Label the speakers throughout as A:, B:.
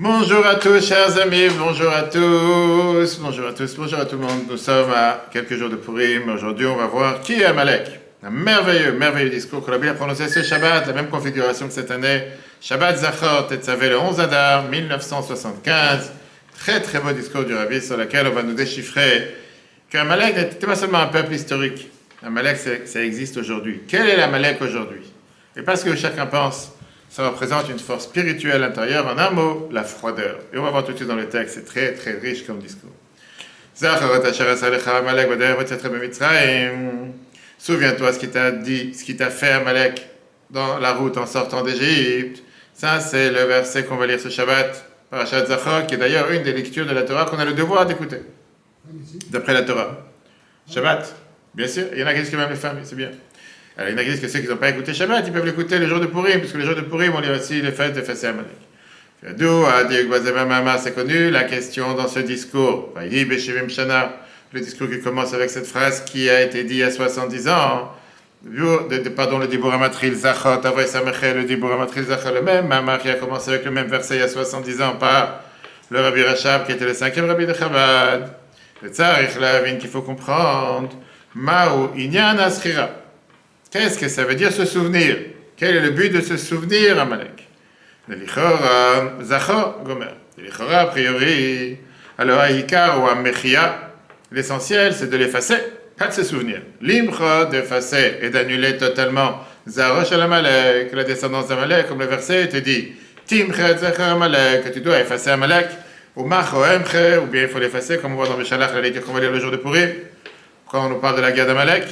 A: Bonjour à tous, chers amis, bonjour à tous, bonjour à tous, bonjour à tout le monde. Nous sommes à quelques jours de Purim. Aujourd'hui, on va voir qui est Amalek. Un merveilleux discours qu'on a bien prononcé ce Shabbat, la même configuration que cette année. Shabbat Zachor Tetzavé le 11 Adar 1975. Très beau discours du Rabbi sur lequel on va nous déchiffrer qu'Amalek n'était pas seulement un peuple historique. Amalek, ça existe aujourd'hui. Quel est l'Amalek aujourd'hui? Et parce que chacun pense, ça représente une force spirituelle intérieure, en un mot, la froideur. Et on va voir tout de suite dans le texte, c'est très riche comme discours. Souviens-toi ce qu'il t'a dit, ce qu'il t'a fait Amalek dans la route en sortant d'Égypte. Ça, c'est le verset qu'on va lire ce Shabbat, Parashat Zachor, qui est d'ailleurs une des lectures de la Torah qu'on a le devoir d'écouter, d'après la Torah. Shabbat, bien sûr, il y en a qui disent que même les femmes, c'est bien. Alors, il y en a qui disent que ceux qui n'ont pas écouté Shabbat, ils peuvent l'écouter le jour de Purim, puisque le jour de Purim, on lit aussi les fêtes de Fassé Amalek. C'est connu, la question dans ce discours. Le discours qui commence avec cette phrase qui a été dit il y a 70 ans. Le Dibur Amatril Zachot, le Dibur Amatril Zachot, le même Mamar qui a commencé avec le même verset il y a 70 ans par le Rabbi Rachab, qui était le 5e Rabbi de Chabad. Le Tzarich Lavin qu'il faut comprendre. Ma'u Inyan Askhira. Qu'est-ce que ça veut dire se souvenir? Quel est le but de se souvenir, Amalek? L'Ichora, Zachor, Gomer. L'Ichora, a priori, alors Ahikar ou Amechia, l'essentiel c'est de l'effacer, pas de se souvenir. L'Imcha, d'effacer et d'annuler totalement Zarosh al-Amalek, la descendance d'Amalek, comme le verset te dit, Timchet Zachor Amalek, que tu dois effacer Amalek, ou Macho Emche, ou bien il faut l'effacer, comme on voit dans Beshalach, la lecture qu'on va lire le jour de Purim, quand on nous parle de la guerre d'Amalek.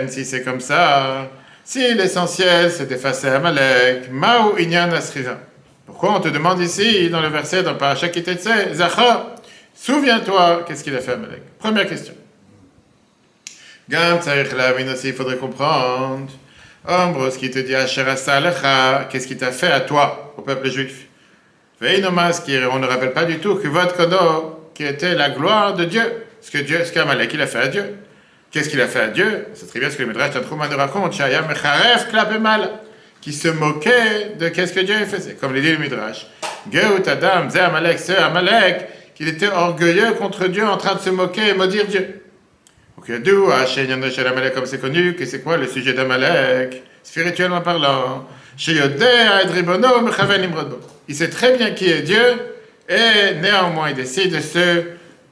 A: Si c'est comme ça, si l'essentiel c'est d'effacer Amalek, Ma'u Inyan Asrira. Pourquoi on te demande ici, dans le verset, dans Parashat Kitetse, Zachor, souviens-toi, qu'est-ce qu'il a fait Amalek? Première question. Gam Tzarich Lavin aussi, il faudrait comprendre. Ombros qui te dit Asher Asa Lecha, qu'est-ce qu'il t'a fait à toi, au peuple juif? Veinomas, on ne rappelle pas du tout que votre Kodo, qui était la gloire de Dieu, ce qu'Amalek il a fait à Dieu. Qu'est-ce qu'il a fait à Dieu? C'est très bien ce que le Midrash Tanchuma nous raconte, Shaya Mecharef Klapemal, qui se moquait de qu'est-ce que Dieu faisait. Comme le dit le Midrash. Geut Adam, Zé Amalek, c'est Amalek, qu'il était orgueilleux contre Dieu, en train de se moquer et maudire Dieu. Donc, d'où Amalek, comme c'est connu, que c'est quoi le sujet d'Amalek, spirituellement parlant? Il sait très bien qui est Dieu, et néanmoins, il décide de se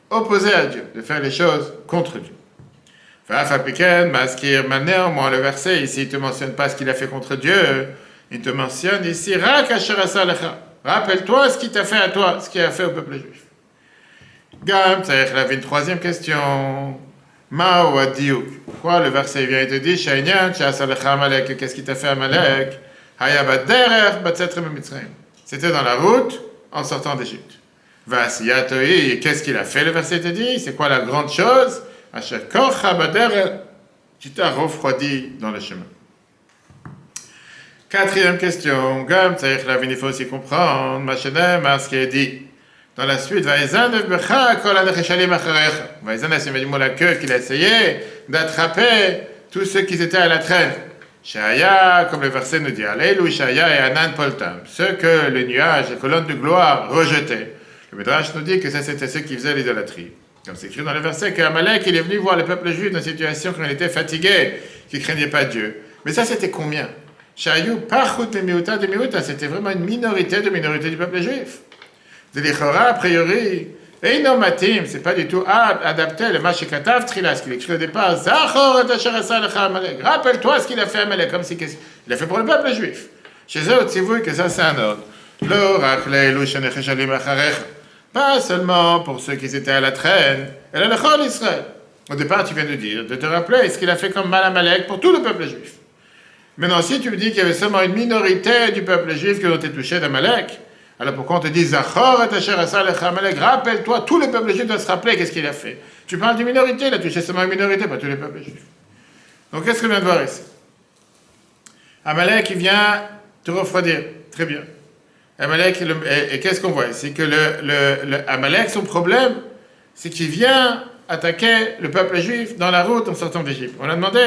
A: opposer à Dieu, de faire les choses contre Dieu. Néanmoins, le verset ici, il ne te mentionne pas ce qu'il a fait contre Dieu, il te mentionne ici, rappelle-toi ce qu'il t'a fait à toi, ce qu'il a fait au peuple juif. Gam, il avait une troisième question. Pourquoi le verset vient et te dit, qu'est-ce qu'il t'a fait à Amalek? C'était dans la route en sortant d'Égypte. Qu'est-ce qu'il a fait, le verset te dit? C'est quoi la grande chose? Tu t'as refroidi dans le chemin. Quatrième question. Il faut aussi comprendre ce qui est dit. Dans la suite, Vaïzan la queue qu'il a essayé d'attraper tous ceux qui étaient à la traîne. Shaya, comme le verset nous dit, Alelu Shaya et Anan Poltam, ceux que le nuage, les colonnes de gloire rejetaient. Le Midrash nous dit que ça c'était ceux qui faisaient l'idolâtrie. Comme c'est écrit dans le verset qu'Amalek, il est venu voir le peuple juif dans une situation quand il était fatigué, qu'il ne craignait pas Dieu. Mais ça, c'était combien? Shayou, Parchut de Miuta, c'était vraiment une minorité du peuple juif. De l'Ichora, a priori, Einomatim, c'est pas du tout adapté, le Mashikatav Trilas, qu'il écrit au départ, Zachor et Asher Asa Lecha Amalek. Rappelle-toi ce qu'il a fait Amalek, comme si il a fait pour le peuple juif. Chez eux, tzivouï, que ça, c'est un ordre. Pas seulement pour ceux qui étaient à la traîne, et le Chol Israël. Au départ, tu viens de dire, de te rappeler ce qu'il a fait comme mal à Amalek pour tout le peuple juif. Maintenant, si tu me dis qu'il y avait seulement une minorité du peuple juif qui ont été touchés d'Amalek, alors pourquoi on te dit Zachor et Asher Asa Lecha Amalek? Rappelle-toi, tout le peuple juif doit se rappeler qu'est-ce qu'il a fait. Tu parles d'une minorité, il a touché seulement une minorité, pas tous les peuples juifs. Donc qu'est-ce qu'on vient de voir ici? Amalek, il vient te refroidir. Très bien. Amalek, et qu'est-ce qu'on voit? C'est que Amalek, son problème, c'est qu'il vient attaquer le peuple juif dans la route en sortant d'Égypte. On a demandé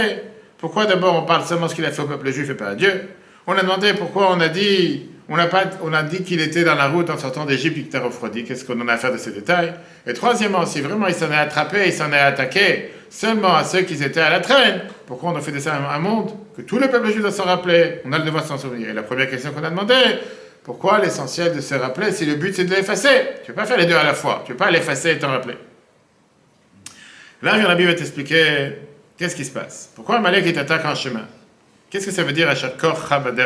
A: pourquoi d'abord on parle seulement de ce qu'il a fait au peuple juif et pas à Dieu. On a demandé pourquoi on a dit On a dit qu'il était dans la route en sortant d'Égypte, il était refroidi. Qu'est-ce qu'on en a à faire de ces détails? Et troisièmement, si vraiment il s'en est attrapé, il s'en est attaqué seulement à ceux qui étaient à la traîne, pourquoi on a fait de ça un monde que tout le peuple juif doit s'en rappeler? On a le devoir de s'en souvenir. Et la première question qu'on a demandé, pourquoi l'essentiel de se rappeler si le but c'est de l'effacer? Tu ne peux pas faire les deux à la fois. Tu ne peux pas l'effacer et t'en rappeler. Là, Rabbi va t'expliquer qu'est-ce qui se passe. Pourquoi Amalek il t'attaque en chemin? Qu'est-ce que ça veut dire à chaque corps chabader?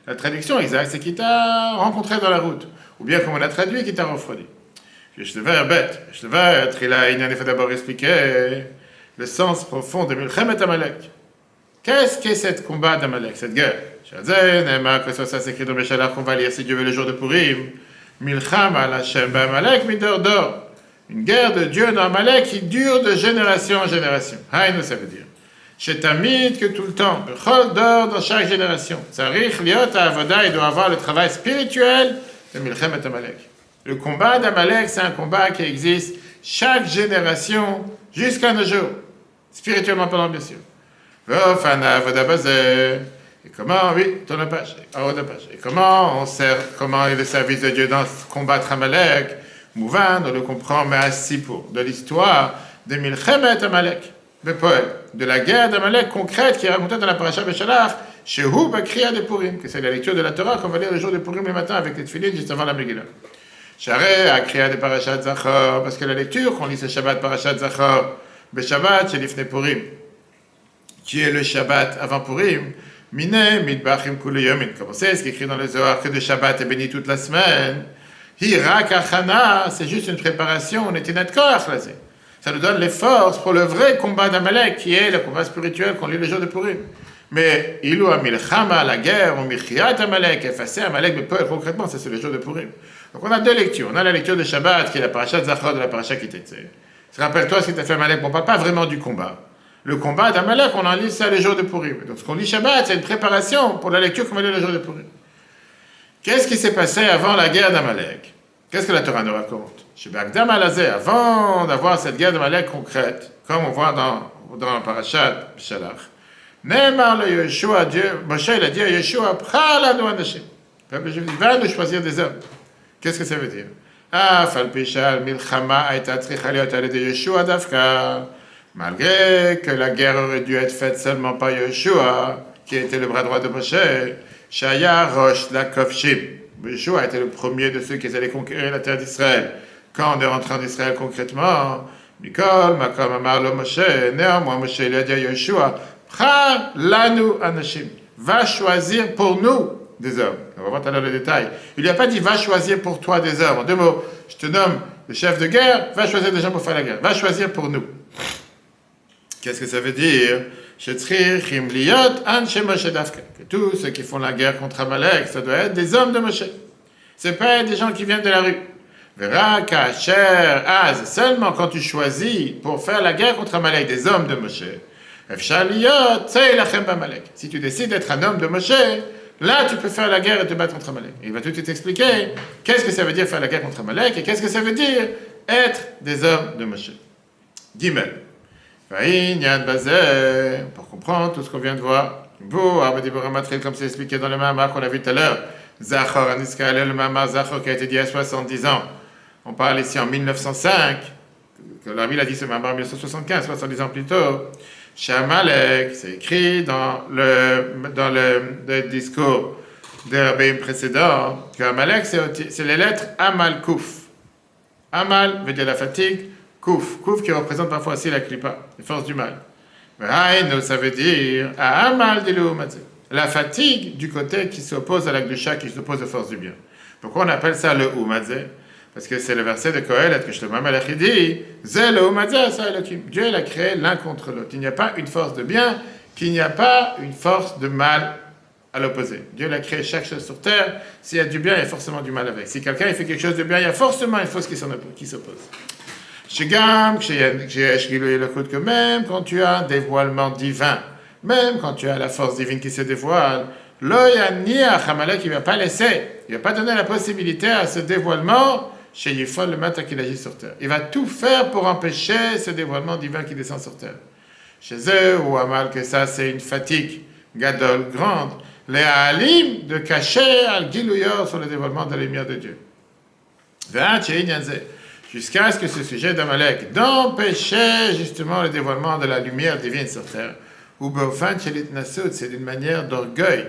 A: La traduction exacte, c'est qu'il t'a rencontré dans la route. Ou bien, comme on a traduit, qu'il t'a refroidi. Je te vais bête. Je te vais être, il faut d'abord expliquer le sens profond de Milchemet Amalek. Qu'est-ce qu'est cette combat d'Amalek, cette guerre? Que ça s'écrit dans Béchalach qu'on va lire si Dieu veut le jour de Purim. Milcham al Hashem b'Amalek midor dor. Une guerre de Dieu dans Amalek qui dure de génération en génération. Haïnou, ça veut dire. Chez Tamid, que tout le temps, Bechol dor dans chaque génération. Tzarich liot avoda, il doit avoir le travail spirituel de Milchemet Amalek. Le combat d'Amalek, c'est un combat qui existe chaque génération jusqu'à nos jours. Spirituellement parlant, bien sûr. Et comment, oui, tourne la page. Et comment est le service de Dieu dans combattre Amalek? Mouvan, on le comprend, mais assis pour de l'histoire de Milchemet Amalek. De la guerre d'Amalek concrète qui est racontée dans la paracha Béchalach, chez Hu Bakriya de Purim, que c'est la lecture de la Torah qu'on va lire le jour de Purim le matin avec les tefilines juste avant la Megillah. Charé a créé des parachats Zachor, parce que la lecture qu'on lit ce Shabbat parachat Zachor, Shabbat chez l'Ifne Purim, qui est le Shabbat avant Purim, Mine Midbachim Kulu Yomin, comme on sait, ce qui est écrit dans le Zohar, que le Shabbat est béni toute la semaine. Hirak Achana, c'est juste une préparation, on est inatkor, ça nous donne les forces pour le vrai combat d'Amalek, qui est le combat spirituel qu'on lit le jour de Purim. Mais Ilou Amilchama, la guerre, ou Michiat Amalek, effacer Amalek, mais peu concrètement, ça c'est le jour de Purim. Donc on a deux lectures. On a la lecture de Shabbat, qui est la parasha de Zachor de la parasha qui t'était. Rappelle-toi ce que tu as fait Amalek, on ne parle pas vraiment du combat. Le combat d'Amalek, on en lit ça le jour de Purim. Donc ce qu'on lit Shabbat, c'est une préparation pour la lecture qu'on va lire le jour de Purim. Qu'est-ce qui s'est passé avant la guerre d'Amalek? Qu'est-ce que la Torah nous raconte? Avant d'avoir cette guerre d'Amalek concrète, comme on voit dans la parasha Shalach, Neymar le Yeshua, Moshe il a dit à Yeshua, Pralanu Anashim. Le peuple juif dit, va nous choisir des hommes. Qu'est-ce que ça veut dire? Falpishal Milchama a été attrichaliot à l'aide de Yeshua Dafka. Malgré que la guerre aurait dû être faite seulement par Yeshua, qui était le bras droit de Moshe, Shaya Rosh la Kovshim. Yeshua a été le premier de ceux qui allaient conquérir la terre d'Israël. Quand on est rentré en Israël concrètement, Mikol, Makom Amar lo Moshe, néanmoins Moshe il a dit à Yeshua, Pra lanu anashim, va choisir pour nous des hommes. On va voir tout à l'heure le détail. Il lui a pas dit va choisir pour toi des hommes. En deux mots, je te nomme le chef de guerre, va choisir des gens pour faire la guerre. Va choisir pour nous. Qu'est-ce que ça veut dire? Que tous ceux qui font la guerre contre Amalek, ça doit être des hommes de Moshe. Ce n'est pas des gens qui viennent de la rue. Verra kasher az, seulement quand tu choisis pour faire la guerre contre Amalek des hommes de Moshe. Si tu décides d'être un homme de Moshe, là tu peux faire la guerre et te battre contre Amalek. Il va tout de suite expliquer qu'est-ce que ça veut dire faire la guerre contre Amalek et qu'est-ce que ça veut dire être des hommes de Moshe. Gimel. Pour comprendre tout ce qu'on vient de voir. Comme c'est expliqué dans le Mahamar qu'on a vu tout à l'heure. Zachor, le Mahamar Zachor qui a été dit à 70 ans. On parle ici en 1905. La ville a dit ce Mahamar en 1975, 70 ans plus tôt. Chez Amalek, c'est écrit dans le discours des rabbins précédents que Amalek, c'est les lettres Amal Kouf. Amal veut dire la fatigue, Kouf qui représente parfois aussi la klipa, les forces du mal. Ça veut dire Amal de la fatigue du côté qui s'oppose à la Gdusha, qui s'oppose aux forces du bien. Pourquoi on appelle ça le Umadze? Parce que c'est le verset de Kohelet que Shlomo Melech dit, Zeh le Umadze asa Elokim. Dieu l'a créé l'un contre l'autre. Il n'y a pas une force de bien, qu'il n'y a pas une force de mal à l'opposé. Dieu l'a créé chaque chose sur terre. S'il y a du bien, il y a forcément du mal avec. Si quelqu'un fait quelque chose de bien, il y a forcément une force qui s'oppose. Que même quand tu as un dévoilement divin, même quand tu as la force divine qui se dévoile, Amalek, il ne va pas laisser, il ne va pas donner la possibilité à ce dévoilement chez Yifol le matin qu'il agit sur terre. Il va tout faire pour empêcher ce dévoilement divin qui descend sur terre. Chez eux, ou Amal, que ça c'est une fatigue gadol, grande, les halim, de cacher al gilouyor sur le dévoilement de la lumière de Dieu. Jusqu'à ce que ce sujet d'Amalek d'empêcher justement le dévoilement de la lumière divine sur terre. Ou beofan chelit nasut, c'est d'une manière d'orgueil,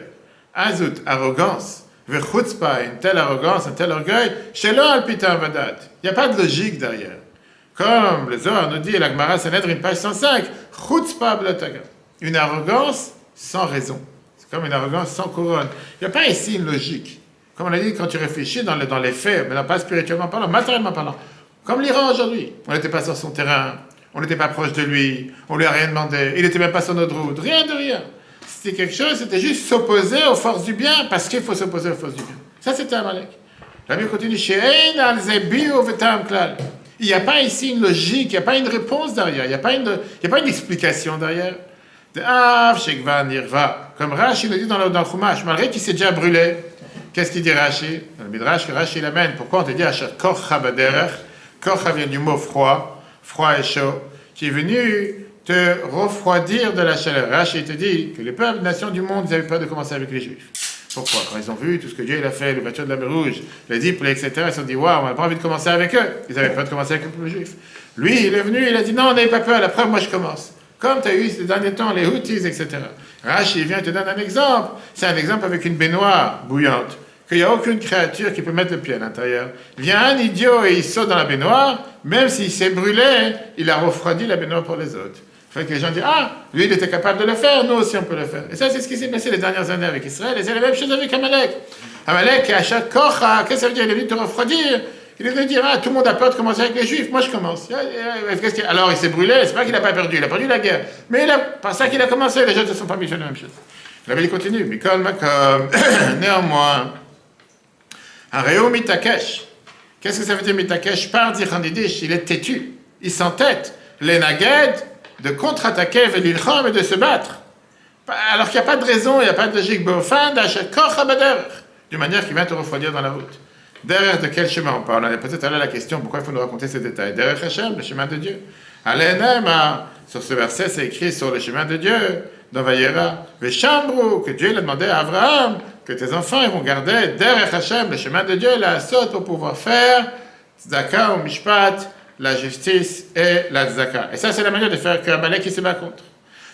A: azut, arrogance, vechutzpa, une telle arrogance, un tel orgueil, shelo al pitam vadat. Il n'y a pas de logique derrière. Comme le Zohar nous dit, la Gemara Sanhedrin, page 105, chutzpa blotaga. Une arrogance sans raison. C'est comme une arrogance sans couronne. Il n'y a pas ici une logique. Comme on a dit, quand tu réfléchis dans les faits, mais non pas spirituellement parlant, matériellement parlant. Comme l'Iran aujourd'hui. On n'était pas sur son terrain, on n'était pas proche de lui, on lui a rien demandé, il n'était même pas sur notre route, rien de rien. C'était quelque chose, c'était juste s'opposer aux forces du bien, parce qu'il faut s'opposer aux forces du bien. Ça, c'était Amalek. La Bible continue, il n'y a pas ici une logique, il n'y a pas une réponse derrière, il n'y a pas une explication derrière. Comme Rashi le dit dans le Chumash, malgré qu'il s'est déjà brûlé, qu'est-ce qu'il dit Rashi? Dans le Midrash que Rashi l'amène, pourquoi on te dit Asher Korcha Baderech? Korcha vient du mot froid et chaud, qui est venu te refroidir de la chaleur. Rashi te dit que les peuples, nations du monde, ils avaient peur de commencer avec les Juifs. Pourquoi? Quand ils ont vu tout ce que Dieu il a fait, l'ouverture de la mer Rouge, les disciples, etc., ils se sont dit, waouh, on n'a pas envie de commencer avec eux. Ils avaient peur de commencer avec les Juifs. Lui, il est venu, il a dit, non, n'ayez pas peur, la preuve, moi je commence. Comme tu as eu ces derniers temps, les Houthis, etc. Rashi vient te donner un exemple. C'est un exemple avec une baignoire bouillante, qu'il n'y a aucune créature qui peut mettre le pied à l'intérieur. Vient un idiot et il saute dans la baignoire, même s'il s'est brûlé, il a refroidi la baignoire pour les autres. Il faut que les gens disent, ah, lui il était capable de le faire, nous aussi on peut le faire. Et ça c'est ce qui s'est passé les dernières années avec Israël, et c'est la même chose avec Amalek. Amalek, à chaque kocha, qu'est-ce que ça veut dire? Il est venu te refroidir. Il est venu dire, ah, tout le monde a peur de commencer avec les Juifs, moi je commence. Alors il s'est brûlé, c'est pas qu'il n'a pas perdu, il a perdu la guerre. Mais par ça qu'il a commencé, les gens ne se sont pas mis sur la même chose. La Bible continue, Mikol Makom, néanmoins, Areo Mitakesh. Qu'est-ce que ça veut dire Mitakesh? Par Dichandidish, il est têtu, il s'entête. Les Naged, de contre-attaquer Velilchom et de se battre. Alors qu'il n'y a pas de raison, il n'y a pas de logique. D'une manière qui vient te refroidir dans la route. Derrière de quel chemin on parle? On a peut-être allé à la question, pourquoi il faut nous raconter ces détails? Derrière Hachem, le chemin de Dieu. Sur ce verset, c'est écrit sur le chemin de Dieu, dans Vayera. Veshambrou, que Dieu l'a demandé à Abraham, que tes enfants ils vont garder derrière Hachem, le chemin de Dieu, la saute pour pouvoir faire Tzedaka ou Mishpat, la justice et la tzedaka. Et ça, c'est la manière de faire qu'Amalek il se bat contre.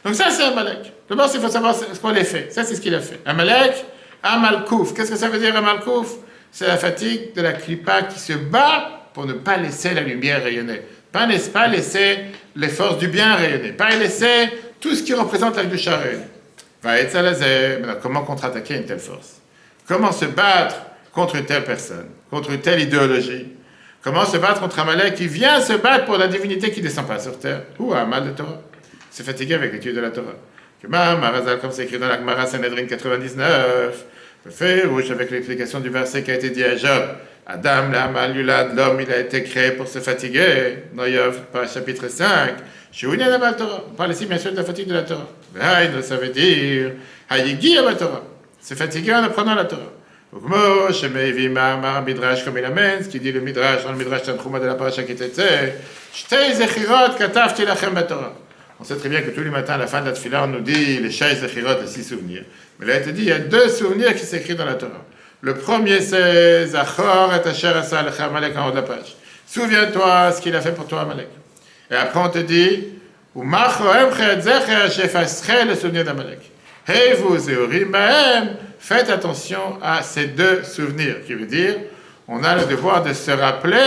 A: Donc ça, c'est Amalek. D'abord, il faut savoir ce qu'on a fait. Ça, c'est ce qu'il a fait. Amalek, Amalkouf. Qu'est-ce que ça veut dire Amalkouf? C'est la fatigue de la klipa qui se bat pour ne pas laisser la lumière rayonner. Pas laisser les forces du bien rayonner. Pas laisser tout ce qui représente la Kedusha rayonner. Maintenant, comment contre-attaquer une telle force? Comment se battre contre une telle personne? Contre une telle idéologie? Comment se battre contre Amalek qui vient se battre pour la divinité qui ne descend pas sur terre? Ou Amal de Torah. C'est fatigué avec l'étude de la Torah. Comme c'est écrit dans la Gemara Sanhedrin 99, le fait rouge avec l'explication du verset qui a été dit à Job. Adam, l'homme, il a été créé pour se fatiguer. Dans Yov, chapitre 5. On parle ici bien sûr de la fatigue de la Torah. Ça veut dire Hayigi à la Torah. Se fatiguer en apprenant la Torah. Midrash comme il amène, ce qui dit le Midrash, dans le Midrash Tanchuma de la paracha qui était Shtei Zechirot katavti lachem batorah. On sait très bien que tous les matins, à la fin de la tefila, on nous dit les Shtei Zechirot, les 6 souvenirs. Mais là, il te dit, il y a 2 souvenirs qui s'écrivent dans la Torah. Le premier, c'est Zachor et Asher asa alecha Amalek en haut de la page. Souviens-toi ce qu'il a fait pour toi, Amalek. Et après, on te dit, U'machoem chet zecher shefasche le souvenir d'Amalek. Hey vous, Zéorim Bahem, faites attention à ces 2 souvenirs, qui veut dire, on a le devoir de se rappeler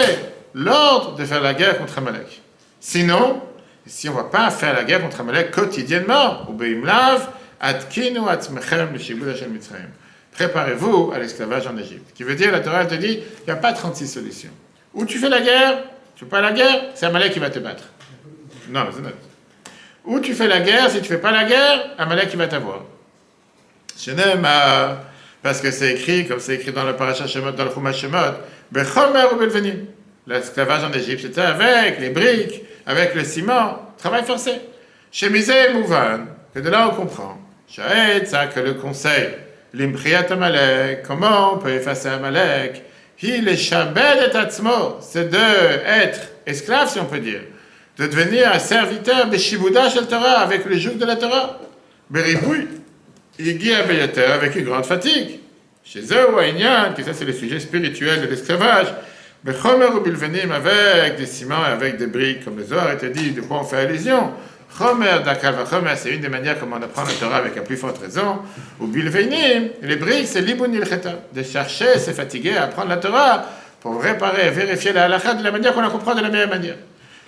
A: l'ordre de faire la guerre contre Amalek. Sinon, si on ne va pas faire la guerre contre Amalek quotidiennement, Ubeimlav, Atkinu Atzmechem le Shibud Hashem Mitzrayim. Préparez-vous à l'esclavage en Égypte. Qui veut dire, la Torah te dit, il n'y a pas 36 solutions. Ou tu fais la guerre, tu ne fais pas la guerre, c'est Amalek qui va te battre. Non, c'est notre. Ou tu fais la guerre, si tu ne fais pas la guerre, Amalek qui va t'avoir. Parce que c'est écrit, comme c'est écrit dans le Parashat Shemot, dans le Chumash Shemot, Bechomer ou Belvenim. L'esclavage en Égypte, c'était avec les briques, avec le ciment, travail forcé. Shemizé Mouvan, que de là on comprend. Shaed, ça que le conseil, l'impriat Amalek, comment on peut effacer Amalek? Il est Shabed et Atzmo, c'est d'être esclave, si on peut dire. De devenir un serviteur de Shibuda Shel Torah, avec le joug de la Torah. Beriboui. Igi Abeyater avec une grande fatigue. Chez eux, ou Aïnyan, que ça c'est le sujet spirituel de l'esclavage, Bechomer ou Bilvenim avec des ciments et avec des briques, comme le Zohar était dit, de quoi on fait allusion. Chomer d'Akal Vachomer, c'est une des manières comment on apprend la Torah avec la plus forte raison. Ou Bilvenim, les briques, c'est l'Ibun Ilcheta, de chercher, se fatiguer à apprendre la Torah pour réparer, vérifier la halakha de la manière qu'on la comprend de la meilleure manière.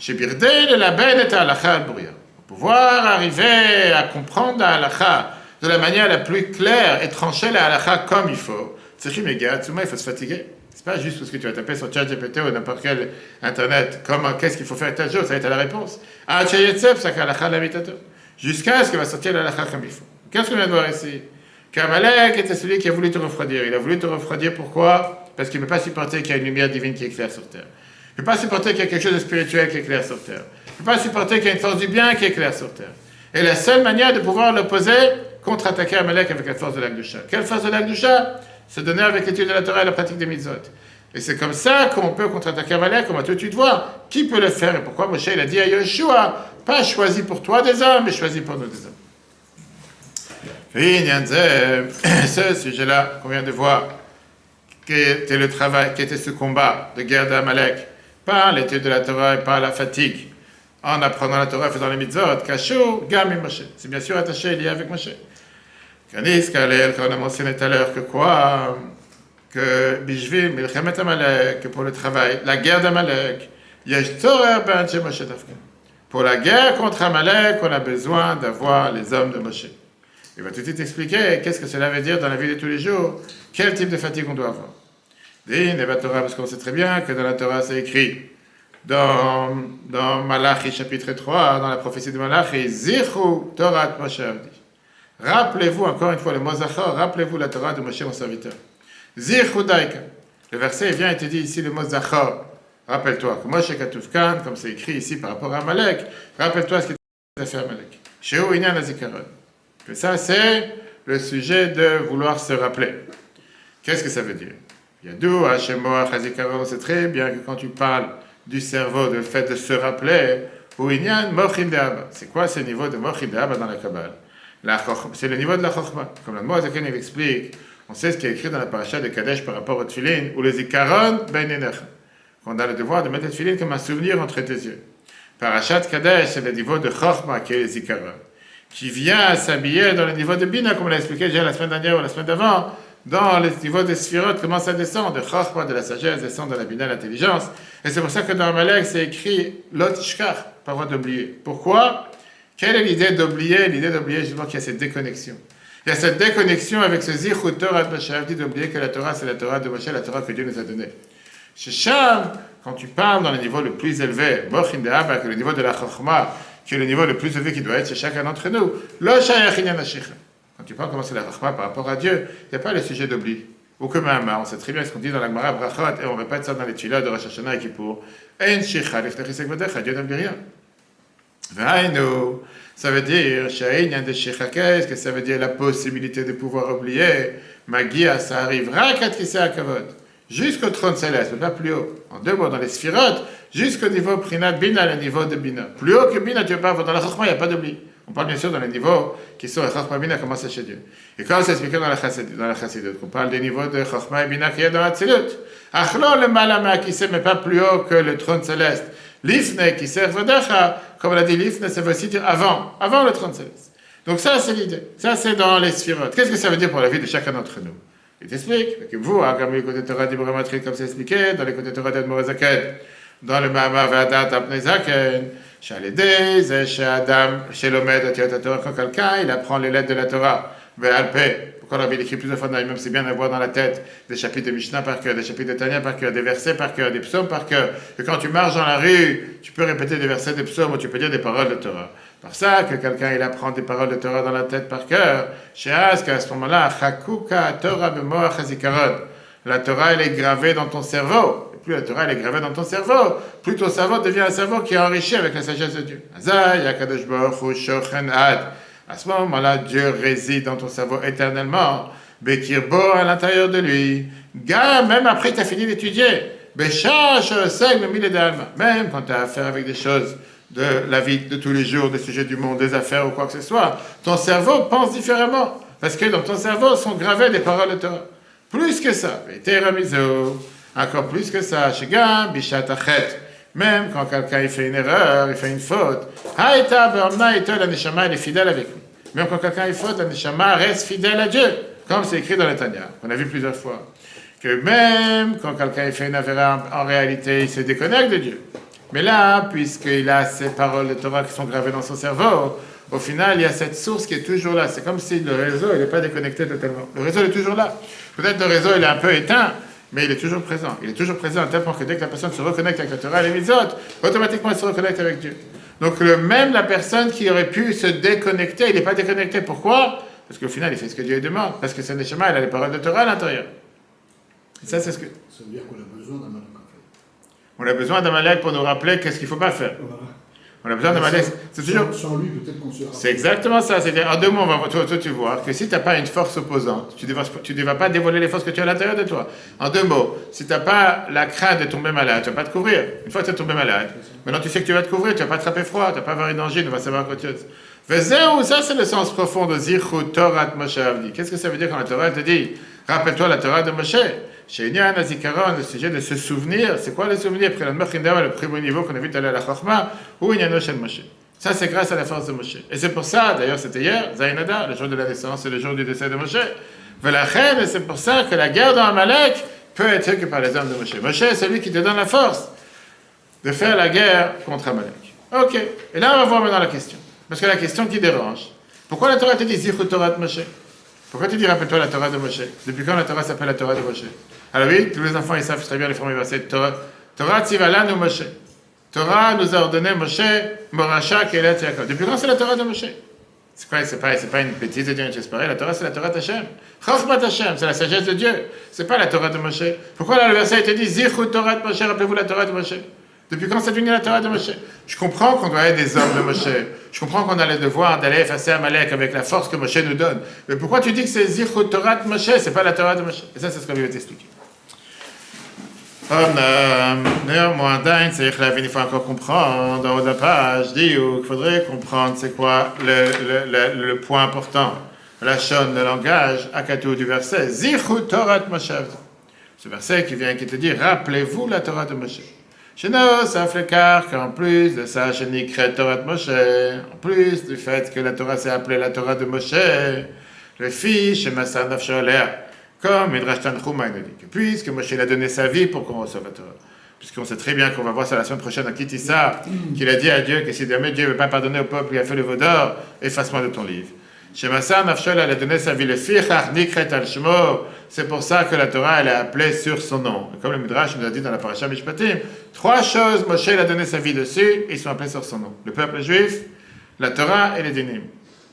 A: Chez Birdei, le Laben est à halakha al-Bouria. Pour pouvoir arriver à comprendre la halakha de la manière la plus claire et trancher la halakha comme il faut, il faut se fatiguer. C'est pas juste parce que tu vas taper sur ChatGPT ou n'importe quel internet, qu'est-ce qu'il faut faire tel jour, ça va être la réponse. Jusqu'à ce qu'il va sortir la halakha comme il faut. Qu'est-ce qu'on vient de voir ici? Qu'Amalek était celui qui a voulu te refroidir. Il a voulu te refroidir pourquoi? Parce qu'il ne peut pas supporter qu'il y ait une lumière divine qui éclaire sur terre. Il ne peut pas supporter qu'il y ait quelque chose de spirituel qui éclaire sur terre. Il ne peut pas supporter qu'il y ait une force du bien qui éclaire sur terre. Et la seule manière de pouvoir l'opposer, contre-attaquer Amalek avec la force de l'Akdusha. Quelle force de l'Akdusha? Se donner avec l'étude de la Torah et la pratique des mitzvot. Et c'est comme ça qu'on peut contre-attaquer Amalek, on va tout de suite voir qui peut le faire et pourquoi Moshe il a dit à Yoshua, pas choisi pour toi des hommes, mais choisi pour nous des hommes. Ce sujet-là qu'on vient de voir, qui était le travail, qui était ce combat de guerre d'Amalek, par l'étude de la Torah et par la fatigue, en apprenant la Torah, faisant les mitzvot, Kachou, Gam et Moshe. C'est bien sûr attaché et lié avec Moshe. Kanis, Kalel, qu'on a mentionné tout à l'heure, que quoi? Que Bishvil, Milchemet Amalek, que pour le travail, la guerre d'Amalek, Yesh Torah ben chez Moshe Dafka. Pour la guerre contre Amalek, on a besoin d'avoir les hommes de Moshe. Il va tout de suite expliquer qu'est-ce que cela veut dire dans la vie de tous les jours, quel type de fatigue on doit avoir. Din et Torah, parce qu'on sait très bien que dans la Torah c'est écrit, dans Malachi chapitre 3, dans la prophétie de Malachi, Zichu Torah Moshe Avdi. Rappelez-vous encore une fois le mot Zachor, rappelez-vous la Torah de Moshe mon serviteur. Zichu Daika. Le verset vient et te dit ici le mot Zachor. Rappelle-toi que Moshe Katufkan, comme c'est écrit ici par rapport à Amalek, rappelle-toi ce qu'il a fait à Amalek. Sheu Inyan Azikaron. Que ça, c'est le sujet de vouloir se rappeler. Qu'est-ce que ça veut dire? Yadou, Hashemor, Hazikaron, c'est très bien que quand tu parles du cerveau, du fait de se rappeler, ou Inyan, Mochin de Abba. C'est quoi ce niveau de Mochin de Abba dans la Kabbale? C'est le niveau de la Chokhmah. Comme la Moazaken il explique, on sait ce qui est écrit dans la paracha de Kadesh par rapport au Tfilin, ou les Zikaron, Ben Enecha. On a le devoir de mettre le Tfilin comme un souvenir entre tes yeux. Parachat Kadesh, c'est le niveau de Chokhmah qui est les Zikaron, qui vient s'habiller dans le niveau de Bina, comme on l'a expliqué déjà la semaine dernière ou la semaine d'avant, dans le niveau de Sphirot, comment ça descend, de Chokhmah, de la sagesse, descend dans la Bina, l'intelligence. Et c'est pour ça que dans Amalek, c'est écrit Lot Shkar, pas avoir d'oublier. Pourquoi? Quelle est l'idée d'oublier? L'idée d'oublier, justement, qu'il y a cette déconnexion. Il y a cette déconnexion avec ce Zichut Torah de Moshe, d'oublier que la Torah, c'est la Torah de Moshe, la Torah que Dieu nous a donnée. Chez Sham, quand tu parles dans le niveau le plus élevé, Mochin de Abba, que le niveau de la Chokhmah, qui est le niveau le plus élevé qui doit être chez chacun d'entre nous, Lo Shayach Inyan Hashicha. Quand tu parles comment c'est la Chokhmah par rapport à Dieu, il n'y a pas le sujet d'oubli. Ou comme un on sait très bien ce qu'on dit dans la Gemara Brachot, et on répète ça dans les Tfilah de Rosh Hashanah et Kippour. En Shicha, l'Ifnechisek Vadecha, Dieu n'oublie rien. Vainu, ça veut dire, Sha'inyan de Shicha, qu'est-ce que ça veut dire la possibilité de pouvoir oublier? Magia, ça arrivera à Kisei HaKavod. Jusqu'au trône céleste, mais pas plus haut. En deux mots, dans les Sphirot, jusqu'au niveau Prinat Bina, le niveau de Bina. Plus haut que Bina, tu ne peux pas avoir. Dans la Chokhmah, il n'y a pas d'oubli. On parle bien sûr dans les niveaux qui sont la Chokhmah Bina, comment c'est chez Dieu. Et quand c'est expliqué dans la Chassidut, on parle des niveaux de Chokhmah et Bina qui est dans la Tzilut. Achlo le Malama qui sait, mais pas plus haut que le trône céleste. L'Ifne qui sert Vodecha, comme on a dit, l'Ifne, ça veut aussi dire avant le trône céleste. Donc ça, c'est l'idée. Ça, c'est dans les Sphirot. Qu'est-ce que ça veut dire pour la vie de chacun d'entre nous? Il t'explique que vous, comme les côtés Torah d'Ibramatri, comme c'est expliqué, dans les côtés Torah d'Admorazaken, dans le Ma'amar Ve'adat Apnezaken, Shaledei, Zé Adam, chez l'Omed, quand quelqu'un, il apprend les lettres de la Torah, Ve'alpe, pourquoi on avait écrit plusieurs fois dans même c'est bien d'avoir dans la tête des chapitres de Mishnah par cœur, des chapitres de Tanya par cœur, des versets par cœur, des psaumes par cœur, et quand tu marches dans la rue, tu peux répéter des versets, des psaumes, ou tu peux dire des paroles de Torah. Par ça que quelqu'un il apprend des paroles de Torah dans la tête par cœur, qu'à ce moment-là, Chakuka Torah bemoach hazikaron. La Torah elle est gravée dans ton cerveau. Et plus la Torah elle est gravée dans ton cerveau, plus ton cerveau devient un cerveau qui est enrichi avec la sagesse de Dieu. Azay Akadosh Baruch Hu Shochen Ad. À ce moment-là, Dieu réside dans ton cerveau éternellement. Bekirbo à l'intérieur de lui. Même après tu as fini d'étudier. Beshash Seg Mimile d'Alma. Même quand tu as affaire avec des choses de la vie de tous les jours, des sujets du monde, des affaires ou quoi que ce soit, ton cerveau pense différemment. Parce que dans ton cerveau sont gravées des paroles de Torah. Plus que ça, encore plus que ça, Shigam, Bishat Achet. Même quand quelqu'un il fait une erreur, il fait une faute, Haïta, Be'omna, Ito, la Neshama, elle est fidèle avec lui. Même quand quelqu'un il faute, la Neshama reste fidèle à Dieu. Comme c'est écrit dans le Tanya, qu'on a vu plusieurs fois. Que même quand quelqu'un il fait une erreur, en réalité, il se déconnecte de Dieu. Mais là, puisqu'il a ces paroles de Torah qui sont gravées dans son cerveau, au final, il y a cette source qui est toujours là. C'est comme si le réseau, il n'est pas déconnecté totalement. Le réseau est toujours là. Peut-être le réseau, il est un peu éteint, mais il est toujours présent. Il est toujours présent à tel point que dès que la personne se reconnecte avec la Torah et les mitzvot, automatiquement, elle se reconnecte avec Dieu. Donc, même la personne qui aurait pu se déconnecter, il n'est pas déconnecté. Pourquoi? Parce qu'au final, il fait ce que Dieu lui demande. Parce que c'est Neshama, il a les paroles de Torah à l'intérieur. Et ça, c'est ce que...
B: Ça veut dire qu'on a besoin d'un malak, en fait.
A: On a besoin d'un malak pour nous rappeler qu'est-ce qu'il ne faut pas faire.
B: Voilà.
A: On a besoin d'un malak. C'est toujours...
B: Sans lui, peut-être qu'on se rappelle.
A: C'est exactement ça. C'est-à-dire, en deux mots, toi, tu vois que si tu n'as pas une force opposante, tu ne vas pas dévoiler les forces que tu as à l'intérieur de toi. En deux mots, si tu n'as pas la crainte de tomber malade, tu ne vas pas te couvrir. Une fois que tu es tombé malade, maintenant tu sais que tu vas te couvrir, tu ne vas pas attraper froid, tu ne vas pas avoir une angine, tu vas savoir autre chose. Ça, c'est le sens profond de Zichru Torah Moshe Avdi. Qu'est-ce que ça veut dire quand la Torah te dit rappelle-toi la Torah de Moshe? Chez Inyan Azikaron, le sujet de se souvenir, c'est quoi le souvenir? Après le premier niveau qu'on a vu tout à l'heure à la Chokhmah, ou Inyano Shel Moshe. Ça, c'est grâce à la force de Moshe. Et c'est pour ça, d'ailleurs, c'était hier, Zainada, le jour de la naissance et le jour du décès de Moshe. Velachem, et c'est pour ça que la guerre dans Amalek peut être faite que par les hommes de Moshe. Moshe, c'est celui qui te donne la force de faire la guerre contre Amalek. Ok. Et là, on va voir maintenant la question. Parce que la question qui dérange, pourquoi la Torah te dit Zichru Torah de Moshe? Pourquoi tu dis rappelle-toi la Torah de Moshe? Depuis quand la Torah s'appelle la Torah de Moshe? Alors oui, tous les enfants, ils savent très bien les premiers versets de Torah. Torah Tzivala ou Moshe. Torah nous a ordonné Moshe, Morasha, Kelet, Yaakov. Depuis quand c'est la Torah de Moshe? C'est quoi? C'est pas une bêtise de dire une chose pareille. La Torah, c'est la Torah d'Hachem. Chokhmat Hashem, c'est la sagesse de Dieu. C'est pas la Torah de Moshe. Pourquoi là, le verset a été dit Zichru Torah de Moshe, rappelez-vous la Torah de Moshe? Depuis quand c'est devenu la Torah de Moshe? Je comprends qu'on doit être des hommes de Moshe. Je comprends qu'on a le devoir d'aller effacer Amalek avec la force que Moshe nous donne. Mais pourquoi tu dis que c'est Zichru Torah de Moshe? C'est pas la Torah de Moshe. Et ça, c'est ce qu'on va t'expliquer. Néanmoins, il faut encore comprendre, dans la page, dit qu'il faudrait comprendre c'est quoi le point important, la chaîne, le langage, Akatou du verset, Zichru Torah de Moshe. Ce verset qui te dit, rappelez-vous la Torah de Moshe. Chez nous, ça fait qu'en plus de ça, chez Nikret Torah de Moshe, en plus du fait que la Torah s'est appelée la Torah de Moshe, le fils, chez Massa Nafsholea, comme Midrash Tanchuma nous dit que puisque Moshe a donné sa vie pour qu'on reçoive la Torah, puisqu'on sait très bien qu'on va voir ça la semaine prochaine à Kitissa, qu'il a dit à Dieu que si jamais Dieu ne veut pas pardonner au peuple, il a fait le veau d'or, efface-moi de ton livre. Chez Massa Nafshol, elle a donné sa vie, le Fichach Nikret al Shmo, c'est pour ça que la Torah, elle est appelée sur son nom. Et comme le Midrash nous a dit dans la Parasha Mishpatim, 3 choses, Moshe a donné sa vie dessus, ils sont appelés sur son nom. Le peuple juif, la Torah et les Dinim.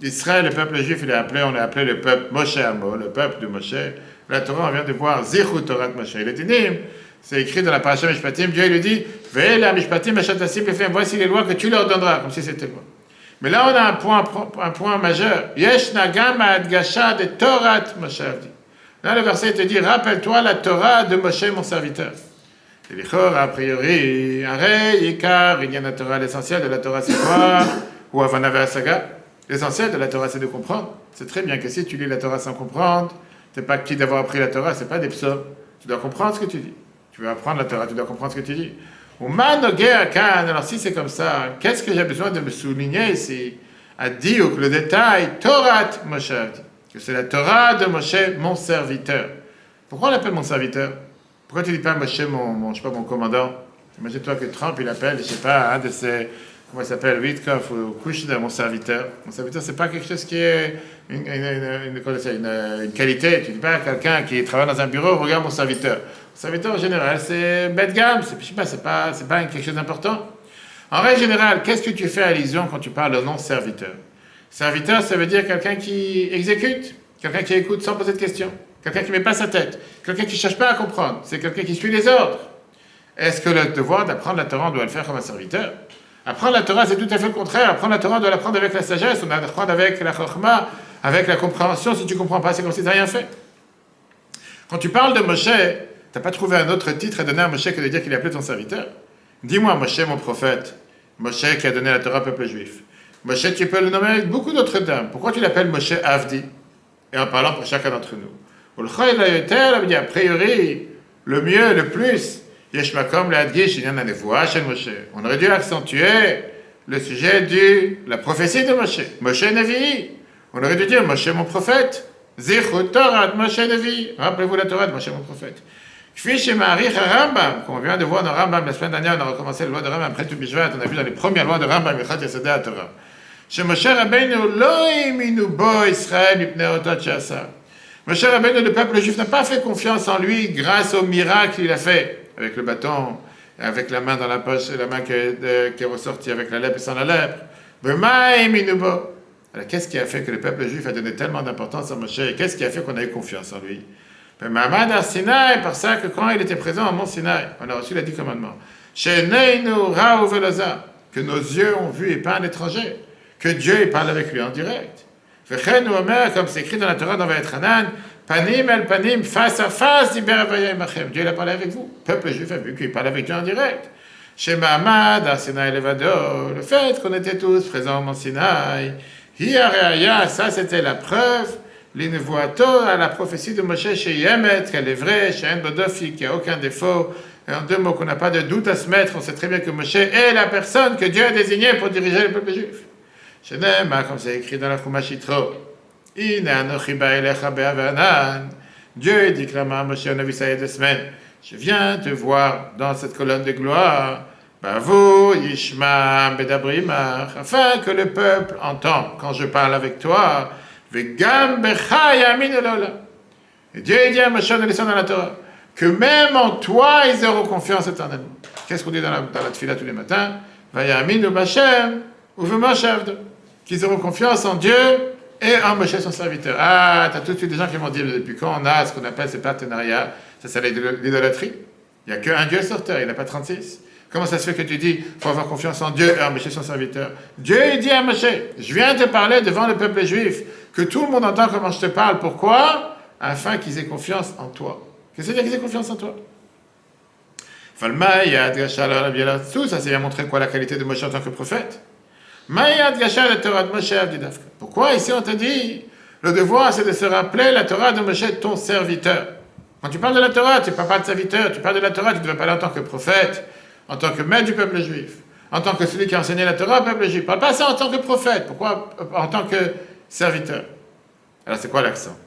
A: Israël, le peuple juif, on l'a appelé le peuple Moshe Amo, le peuple de Moshe. La Torah, on vient de voir Zichru Torah de Moshe. Les Dinim, c'est écrit dans la Parasha Mishpatim, Dieu lui dit, Ve'ela Mishpatim Meshatasim Lefem, voici les lois que tu leur donneras, comme si c'était loi. Mais là, on a un point majeur. Yesh Nagam Adgasha de Torah Moshe Avdi. Là, le verset te dit, rappelle-toi la Torah de Moshe, mon serviteur. Et l'Ichor, a priori, Arei, Ikar, il y a la Torah, l'essentiel de la Torah, c'est quoi? Ou Avanave Saga. L'essentiel de la Torah, c'est de comprendre. C'est très bien que si tu lis la Torah sans comprendre, tu n'es pas acquis d'avoir appris la Torah, c'est pas des psaumes. Tu dois comprendre ce que tu dis. Tu veux apprendre la Torah, tu dois comprendre ce que tu dis. Alors si c'est comme ça, qu'est-ce que j'ai besoin de me souligner ici? A dit que le détail, Torah Moshe, que c'est la Torah de Moshe, mon serviteur. Pourquoi on l'appelle mon serviteur? Pourquoi tu dis pas Moshe, je sais pas, mon commandant? Imagine-toi que Trump, il appelle, je sais pas, un de ses, comment il s'appelle, Witkoff ou Kushner, mon serviteur. Mon serviteur, c'est pas quelque chose qui est une qualité. Tu dis pas à quelqu'un qui travaille dans un bureau, regarde mon serviteur. Mon serviteur, en général, c'est bas de gamme, c'est pas quelque chose d'important. En règle générale, qu'est-ce que tu fais allusion quand tu parles de non-serviteur? Serviteur, ça veut dire quelqu'un qui exécute, quelqu'un qui écoute sans poser de questions, quelqu'un qui ne met pas sa tête, quelqu'un qui ne cherche pas à comprendre, c'est quelqu'un qui suit les ordres. Est-ce que le devoir d'apprendre la Torah, on doit le faire comme un serviteur? Apprendre la Torah, c'est tout à fait le contraire. Apprendre la Torah, on doit l'apprendre avec la sagesse, on doit l'apprendre avec la chokhmah, avec la compréhension. Si tu ne comprends pas, c'est comme si tu n'as rien fait. Quand tu parles de Moshe, tu n'as pas trouvé un autre titre à donner à Moshe que de dire qu'il est appelé ton serviteur. Dis-moi, Moshe, mon prophète, Moshe qui a donné la Torah au peuple juif. Moshe, tu peux le nommer avec beaucoup d'autres termes. Pourquoi tu l'appelles Moshe Avdi? et en parlant pour chacun d'entre nous. A priori, le mieux, le plus, on aurait dû accentuer le sujet de la prophétie de Moshe. Moshe Nevi. On aurait dû dire Moshe mon prophète. Zichut Torah de Moshe Nevi. Rappelez-vous la Torah de Moshe mon prophète. Comme on vient de voir dans Rambam la semaine dernière, on a recommencé la loi de Rambam après tout Bishvat, on a vu dans les premières lois de Rambam, Michat Yesodei HaTorah. Chez Moshe Rabbeinu, lo iminu bo Israël mipnei otot she'asa. Moshe Rabbeinu, le peuple juif, n'a pas fait confiance en lui grâce au miracle qu'il a fait, avec le bâton, avec la main dans la poche, et la main qui est ressortie avec la lèpre et sans la lèpre. Vema iminu bo. Alors qu'est-ce qui a fait que le peuple juif a donné tellement d'importance à Moshe, et qu'est-ce qui a fait qu'on a eu confiance en lui? Mahamad al-Sinaï, par ça que quand il était présent au mont Sinaï, on a reçu les 10 commandements. Que nos yeux ont vu et pas un étranger, que Dieu parle avec lui en direct. Comme c'est écrit dans la Torah dans Vayetranan, panim el panim, face à face, Dieu il a parlé avec vous. Le peuple juif a vu qu'il parle avec Dieu en direct. Chez Mahamad al-Sinaï Levado, le fait qu'on était tous présents au mont Sinaï, ça c'était la preuve. L'invoato à la prophétie de Moshe chez Yemet, qu'elle est vraie, chez Enbodofi, qu'il n'y a aucun défaut. Et en deux mots, qu'on n'a pas de doute à se mettre, on sait très bien que Moshe est la personne que Dieu a désignée pour diriger le peuple juif. Chez Nema, comme c'est écrit dans la Chumash Yitro, Dieu déclama à Moshe, on a vu ça il y a 2 semaines, je viens te voir dans cette colonne de gloire, Bavo, Yishma, Bedabrimach, afin que le peuple entende quand je parle avec toi. Et Dieu dit à Moshe, on dans la Torah, que même en toi, ils auront confiance éternellement. Qu'est-ce qu'on dit dans la tefila tous les matins? Vayaminu b'Hashem ou v'Moshe avdo. Qu'ils auront confiance en Dieu et en Moshe son serviteur. Ah, t'as tout de suite des gens qui vont dire, depuis quand on a ce qu'on appelle ces partenariats, ça c'est l'idolâtrie. Il n'y a qu'un Dieu sur terre, il n'y en a pas 36. Comment ça se fait que tu dis, il faut avoir confiance en Dieu et en Moshe son serviteur? Dieu dit à Moshe, je viens te parler devant le peuple juif, que tout le monde entend comment je te parle. Pourquoi? Afin qu'ils aient confiance en toi. Qu'est-ce que ça veut dire qu'ils aient confiance en toi? Ça c'est bien montrer quoi la qualité de Moshe en tant que prophète. Pourquoi ici on te dit, le devoir c'est de se rappeler la Torah de Moshe, ton serviteur. Quand tu parles de la Torah, tu ne parles pas de serviteur, tu parles de la Torah, tu dois parler en tant que prophète, en tant que maître du peuple juif, en tant que celui qui a enseigné la Torah au peuple juif. Parle pas ça en tant que prophète. Pourquoi en tant que serviteur? Alors c'est quoi l'accent?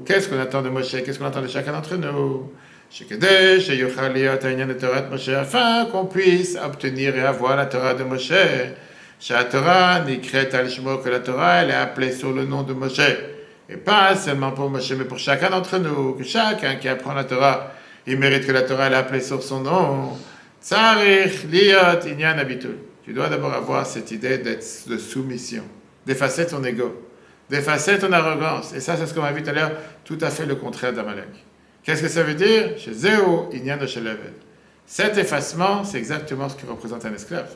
A: Qu'est-ce qu'on attend de Moshe? Qu'est-ce qu'on attend de chacun d'entre nous? Afin qu'on puisse obtenir et avoir la Torah de Moshe. Que la Torah elle est appelée sur le nom de Moshe. Et pas seulement pour Moshe, mais pour chacun d'entre nous. Que chacun qui apprend la Torah, il mérite que la Torah elle est appelée sur son nom. Tu dois d'abord avoir cette idée de soumission, d'effacer ton ego, d'effacer ton arrogance. Et ça, c'est ce qu'on a vu tout à l'heure, tout à fait le contraire d'Amalek. Qu'est-ce que ça veut dire? Chez Zéo, Inyan de Sheleved. Cet effacement, c'est exactement ce qui représente un esclave.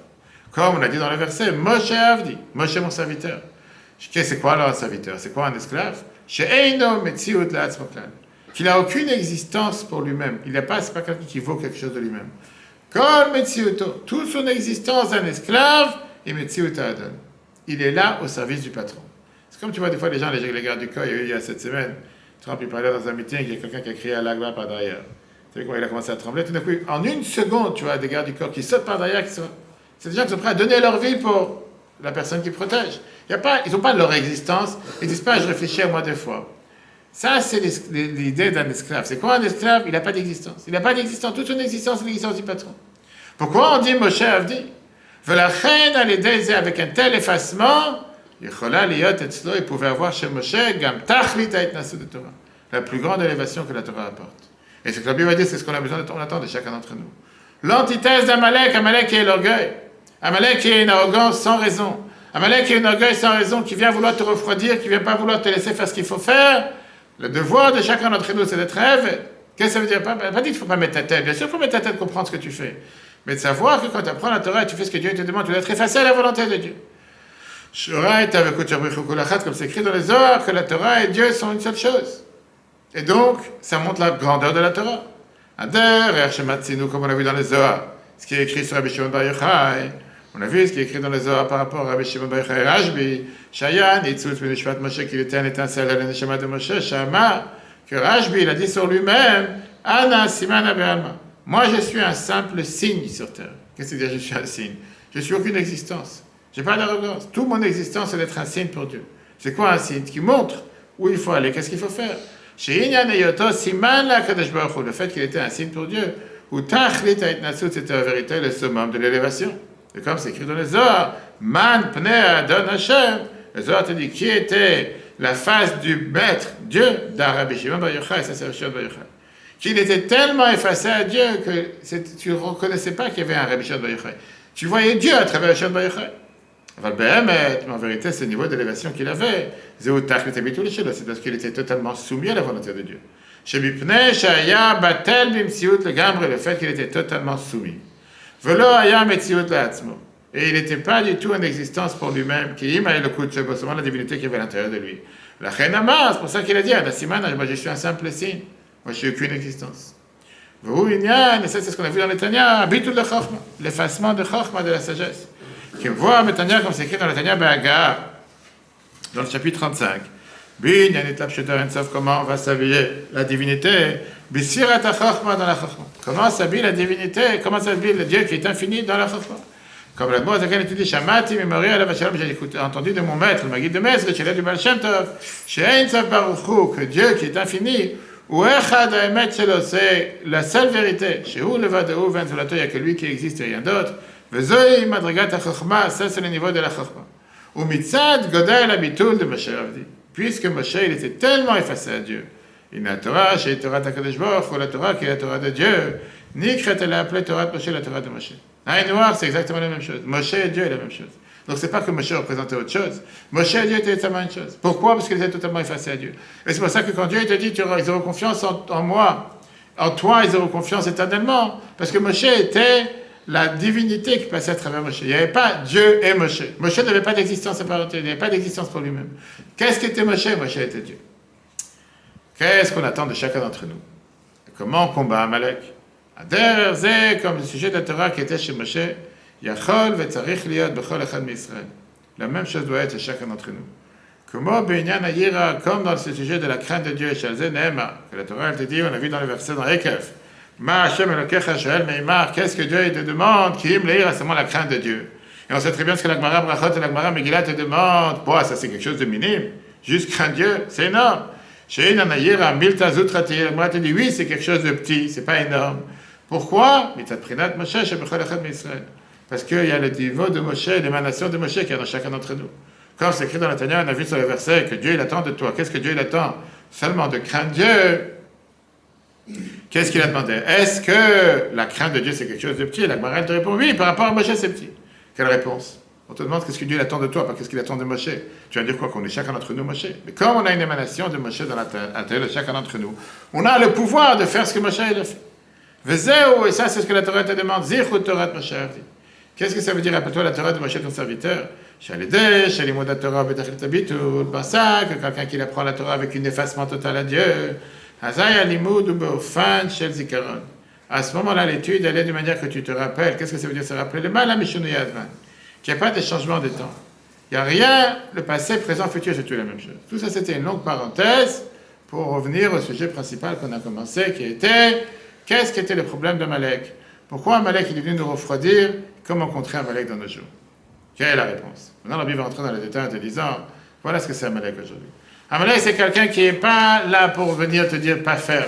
A: Comme on a dit dans le verset, Moshe Avdi, Moshe mon serviteur. C'est quoi alors un serviteur? C'est quoi un esclave? Chez Eino Metziut La'atzmoklan. Qu'il n'a aucune existence pour lui-même. C'est pas quelqu'un qui vaut quelque chose de lui-même. Comme Metziuto, toute son existence d'un esclave, et Metziut Adon. Il est là au service du patron. C'est comme tu vois des fois les gens, les gardes du corps, il y a cette semaine, Trump il parlait dans un meeting, il y a quelqu'un qui a crié à l'agma par derrière. Tu sais comment il a commencé à trembler, tout d'un coup, en une seconde, tu vois des gardes du corps qui sautent par derrière, c'est des gens qui sont prêts à donner leur vie pour la personne qui protège. Ils n'ont pas leur existence, ils ne disent pas je réfléchis à moi 2 fois. Ça, c'est l'idée d'un esclave. C'est quoi un esclave? Il n'a pas d'existence. Il n'a pas d'existence. Toute son existence, c'est l'existence du patron. Pourquoi on dit Moshe Avdi? Avec un tel effacement, il pouvait avoir chez Moshe la plus grande élévation que la Torah apporte. Et ce que la Bible va dire, c'est ce qu'on a besoin on attend de chacun d'entre nous. L'antithèse d'Amalek, Amalek qui est l'orgueil. Amalek qui est une arrogance sans raison. Amalek qui est une orgueil sans raison, qui vient vouloir te refroidir, qui vient pas vouloir te laisser faire ce qu'il faut faire. Le devoir de chacun d'entre nous, c'est d'être rêve. Qu'est-ce que ça veut dire? Pas dire qu'il ne faut pas mettre ta tête. Bien sûr, il faut mettre ta tête, comprendre ce que tu fais. Mais de savoir que quand tu apprends la Torah et tu fais ce que Dieu te demande, tu dois être effacé à la volonté de Dieu. Comme c'est écrit dans les Zohar, que la Torah et Dieu sont une seule chose. Et donc, ça montre la grandeur de la Torah. Comme on a vu dans les Zohar, ce qui est écrit sur Rabbi Shimon Bar Yochai, On a vu ce qui est écrit dans les Zohar par rapport à Rabbi Shimon bar Yochai Rashbi, Shayan, Itzut Benishmat Moshe, qu'il était un étincelle à la Neshama de Moshe, Shama, que Rashbi, il a dit sur lui-même, Ana Simana Be'alma. Moi, je suis un simple signe sur terre. Qu'est-ce que c'est dire je suis un signe? Je suis aucune existence. Je n'ai pas d'arrogance. Toute mon existence, c'est d'être un signe pour Dieu. C'est quoi un signe? Qui montre où il faut aller, qu'est-ce qu'il faut faire. Chez Inyan Eyoto, Siman la Kadosh Baruch Hu, le fait qu'il était un signe pour Dieu, ou Tachlit Haïtnatsut, c'était en vérité le summum de l'élévation. Et comme c'est écrit dans les Zohar, Man Pnei Adon Hashem, le Zohar te dit qui était la face du maître, Dieu, d'Arabbi Shimon bar Yochai, ça c'est Rabbi Shimon bar Yochai. Qu'il était tellement effacé à Dieu que tu ne reconnaissais pas qu'il y avait un Rabbi Shimon bar Yochai. Tu voyais Dieu à travers Rabbi Shimon bar Yochai. Mais en vérité, c'est le niveau d'élévation qu'il avait. C'est parce qu'il était totalement soumis à la volonté de Dieu. Le fait qu'il était totalement soumis. Et il n'était pas du tout en existence pour lui-même, seulement la divinité qui avait à l'intérieur de lui. C'est pour ça qu'il a dit, moi je suis un simple signe, moi je suis aucune existence. Et ça c'est ce qu'on a vu dans les Tanya, l'effacement de Chochma, de la sagesse. Qui me voit Tanya comme c'est écrit dans le Tanya Be'aga, dans le chapitre 35. Comment va s'habiller la divinité? Dans la Chochma. Comment s'habille la divinité? Comment s'habille le Dieu qui est infini dans la Chochma? Comme la Moaz Akan dit, Shamati Mimori Alav Shalom, j'ai entendu de mon maître, le Maguide de Maître, chez du Baal Shem Tov, She'ein Tzav Baruch Hu, que Dieu qui est infini, ou Echad Ha'emet Shelo, c'est la seule vérité. Chez où le Vadeu, Ven Zulato, il n'y a que lui qui existe et rien d'autre. Vezoi Madrigat HaChochma, ça c'est le niveau de la Chochma. Ou Mitzad Godai L'Abitul de Moshe Avdi. Puisque Moshe, il était tellement effacé à Dieu. Il n'a Torah, chez Torah Takadosh Baruch, ou la Torah qui est la Torah de Dieu. Nikret, elle a appelé Torah de Moshe, la Torah de Moshe. Un noir, c'est exactement la même chose. Moshe et Dieu est la même chose. Donc c'est pas que Moshe représentait autre chose. Moshe et Dieu étaient totalement une chose. Pourquoi? Parce qu'il était totalement effacé à Dieu. Et c'est pour ça que quand Dieu te dit, ils auront confiance en moi, en toi, ils auront confiance éternellement. Parce que Moshe était la divinité qui passait à travers Moshe. Il n'y avait pas Dieu et Moshe. Moshe n'avait pas d'existence à part entière, il n'y avait pas d'existence pour lui-même. Qu'est-ce qu'était Moshe? Moshe était Dieu. Qu'est-ce qu'on attend de chacun d'entre nous? Comment on combat Amalek? C'est comme le sujet de la Torah qui était chez Moshe, Yachol vetzarich liot bechol echad m'Israël. La même chose doit être chez chacun d'entre nous. Comment Benyan Ayira, comme dans ce sujet de la crainte de Dieu, Shalze Nehema, que la Torah elle te dit, on a vu dans le verset dans Ekef, Ma Hashem Elokecha Shoel Meimar, qu'est-ce que Dieu te demande? Kim Leira, c'est seulement la crainte de Dieu. Et on sait très bien ce que la Gemara Brachot et la Gemara Megillah te demandent. Bon, ça c'est quelque chose de minime. Juste craindre Dieu, c'est énorme. Chez Inanayira, Milta Zutrati, la Gemara te dit, oui, c'est quelque chose de petit, c'est pas énorme. Pourquoi? Parce qu'il y a le niveau de Moshe, l'émanation de Moshe qui est dans chacun d'entre nous. Comme c'est écrit dans la Tanya, on a vu sur le verset que Dieu il attend de toi. Qu'est-ce que Dieu il attend? Seulement de craindre Dieu. Qu'est-ce qu'il a demandé? Est-ce que la crainte de Dieu c'est quelque chose de petit? La Gemara te répond oui, par rapport à Moshe c'est petit. Quelle réponse? On te demande qu'est-ce que Dieu attend de toi, pas qu'est-ce qu'il attend de Moshe. Tu vas dire quoi? Qu'on est chacun d'entre nous Moshe. Mais comme on a une émanation de Moshe dans l'intérieur de chacun d'entre nous, on a le pouvoir de faire ce que Moshe il a fait. Vezeu, et ça c'est ce que la Torah te demande, Zichut Torah de Moshe Avdi. Qu'est-ce que ça veut dire? Rappelle-toi la Torah de Moshe, ton serviteur. Shaledeh, Shalimud Torah, Betachil Tabitul, Basa, que quelqu'un qui apprend la Torah avec un effacement total à Dieu. Hazay Alimud ou Beofan, Shel Zikaron. À ce moment-là, l'étude, elle est de manière que tu te rappelles. Qu'est-ce que ça veut dire? Se rappeler le mal à Mishunu Yadvan. Qu'il n'y a pas de changement de temps. Il n'y a rien, le passé, présent, futur, c'est tout la même chose. Tout ça, c'était une longue parenthèse pour revenir au sujet principal qu'on a commencé, qui était qu'est-ce qui était le problème d'Amalek? Pourquoi Amalek est venu nous refroidir? Comment contrer Amalek dans nos jours? Quelle est la réponse? Maintenant, la Bible va rentrer dans les détails en te disant voilà ce que c'est Amalek aujourd'hui. Amalek, c'est quelqu'un qui n'est pas là pour venir te dire pas faire.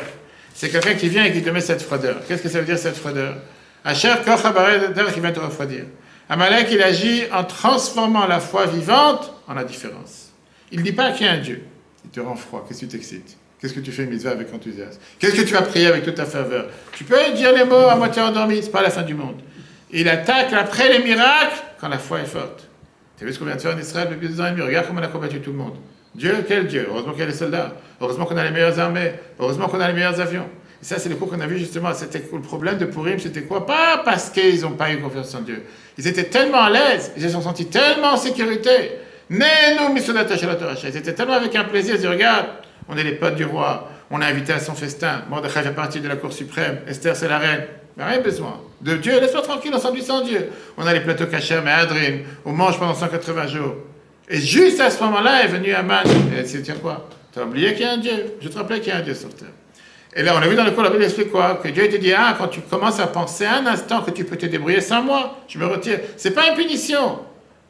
A: C'est quelqu'un qui vient et qui te met cette froideur. Qu'est-ce que ça veut dire cette froideur? Asher Koch Habared qui vient te refroidir. Amalek, il agit en transformant la foi vivante en indifférence. Il ne dit pas qu'il y a un Dieu. Il te rend froid. Qu'est-ce qui t'excite? Qu'est-ce que tu fais mitzvah avec enthousiasme? Qu'est-ce que tu vas prier avec toute ta ferveur? Tu peux dire les mots à moitié endormi, c'est pas la fin du monde. Il attaque après les miracles quand la foi est forte. Tu as vu ce qu'on vient de faire en Israël depuis 2 ans et demi? Regarde comment on a combattu tout le monde. Dieu, quel Dieu? Heureusement qu'il y a les soldats. Heureusement qu'on a les meilleures armées. Heureusement qu'on a les meilleurs avions. Et ça, c'est le cours qu'on a vu justement. C'était le problème de Purim, c'était quoi? Pas parce qu'ils n'ont pas eu confiance en Dieu. Ils étaient tellement à l'aise, ils se sont sentis tellement en sécurité. Ils étaient tellement avec un plaisir, ils disaient, regarde, on est les potes du roi, on a invité à son festin, Mordechai fait partie de la cour suprême, Esther c'est la reine. Mais rien besoin. De Dieu, laisse-moi tranquille, on s'ennuie sans Dieu. On a les plateaux cachés à Adrien, on mange pendant 180 jours. Et juste à ce moment-là est venu Aman. Et c'est dire quoi? Tu as oublié qu'il y a un Dieu. Je te rappelais qu'il y a un Dieu sur terre. Et là, on a vu dans le cours, la Bible explique quoi? Que Dieu te dit, quand tu commences à penser un instant que tu peux te débrouiller sans moi, je me retire. C'est pas une punition.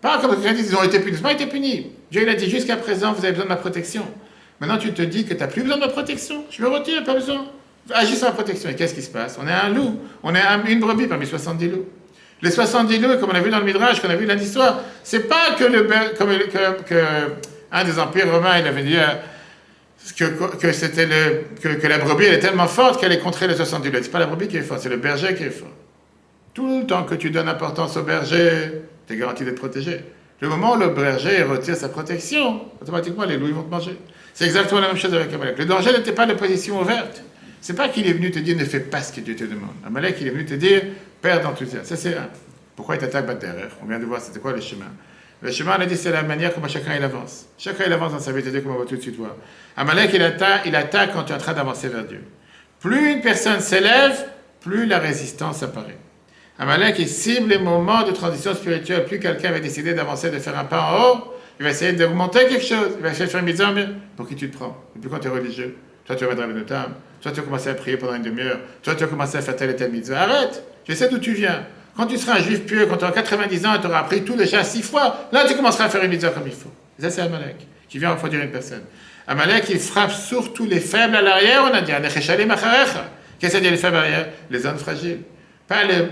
A: Pas comme quelqu'un dit, ils ont été punis. Ils n'ont pas été punis. Dieu, il a dit, jusqu'à présent, vous avez besoin de ma protection. Maintenant, tu te dis que tu n'as plus besoin de ma protection. Je me retire, pas besoin. Agis sur la protection. Et qu'est-ce qui se passe? On est un loup. On est une brebis parmi 70 loups. Les 70 loups, comme on a vu dans le Midrash, qu'on a vu lundi soir, c'est pas que un des empires romains, il avait dit que la brebis, elle est tellement forte qu'elle est contre les 70 loups. C'est pas la brebis qui est forte, c'est le berger qui est fort. Tout le temps que tu donnes importance au berger, tu es garanti d'être protégé. Le moment où le berger retire sa protection, automatiquement, les loups ils vont te manger. C'est exactement la même chose avec Amalek. Le danger n'était pas de position ouverte. C'est pas qu'il est venu te dire ne fais pas ce que Dieu te demande. Amalek, il est venu te dire perds d'enthousiasme. Ça, c'est un. Pourquoi il t'attaque derrière? On vient de voir c'était quoi le chemin. Le chemin, on a dit, c'est la manière comment chacun il avance. Chacun il avance dans sa vie de Dieu, comme on va tout de suite voir. Amalek, il attaque quand tu es en train d'avancer vers Dieu. Plus une personne s'élève, plus la résistance apparaît. Amalek, il cible les moments de transition spirituelle. Plus quelqu'un va décider d'avancer, de faire un pas en haut, il va essayer d'augmenter quelque chose. Il va essayer de faire une mitzvah. Pour qui tu te prends? Et puis quand tu es religieux, toi tu vas mettre la notam, toi tu vas commencer à prier pendant une demi-heure, toi tu vas commencer à faire telle et telle mitzvah. Arrête! Je sais d'où tu viens. Quand tu seras un juif pieux, quand tu auras 90 ans et tu auras appris tout déjà 6 fois, là tu commenceras à faire une mitzvah comme il faut. Et ça c'est Amalek, qui vient refroidir une personne. Amalek, il frappe surtout les faibles à l'arrière, on a dit, qu'est-ce que ça dit les faibles à l'arrière? Les zones fragiles.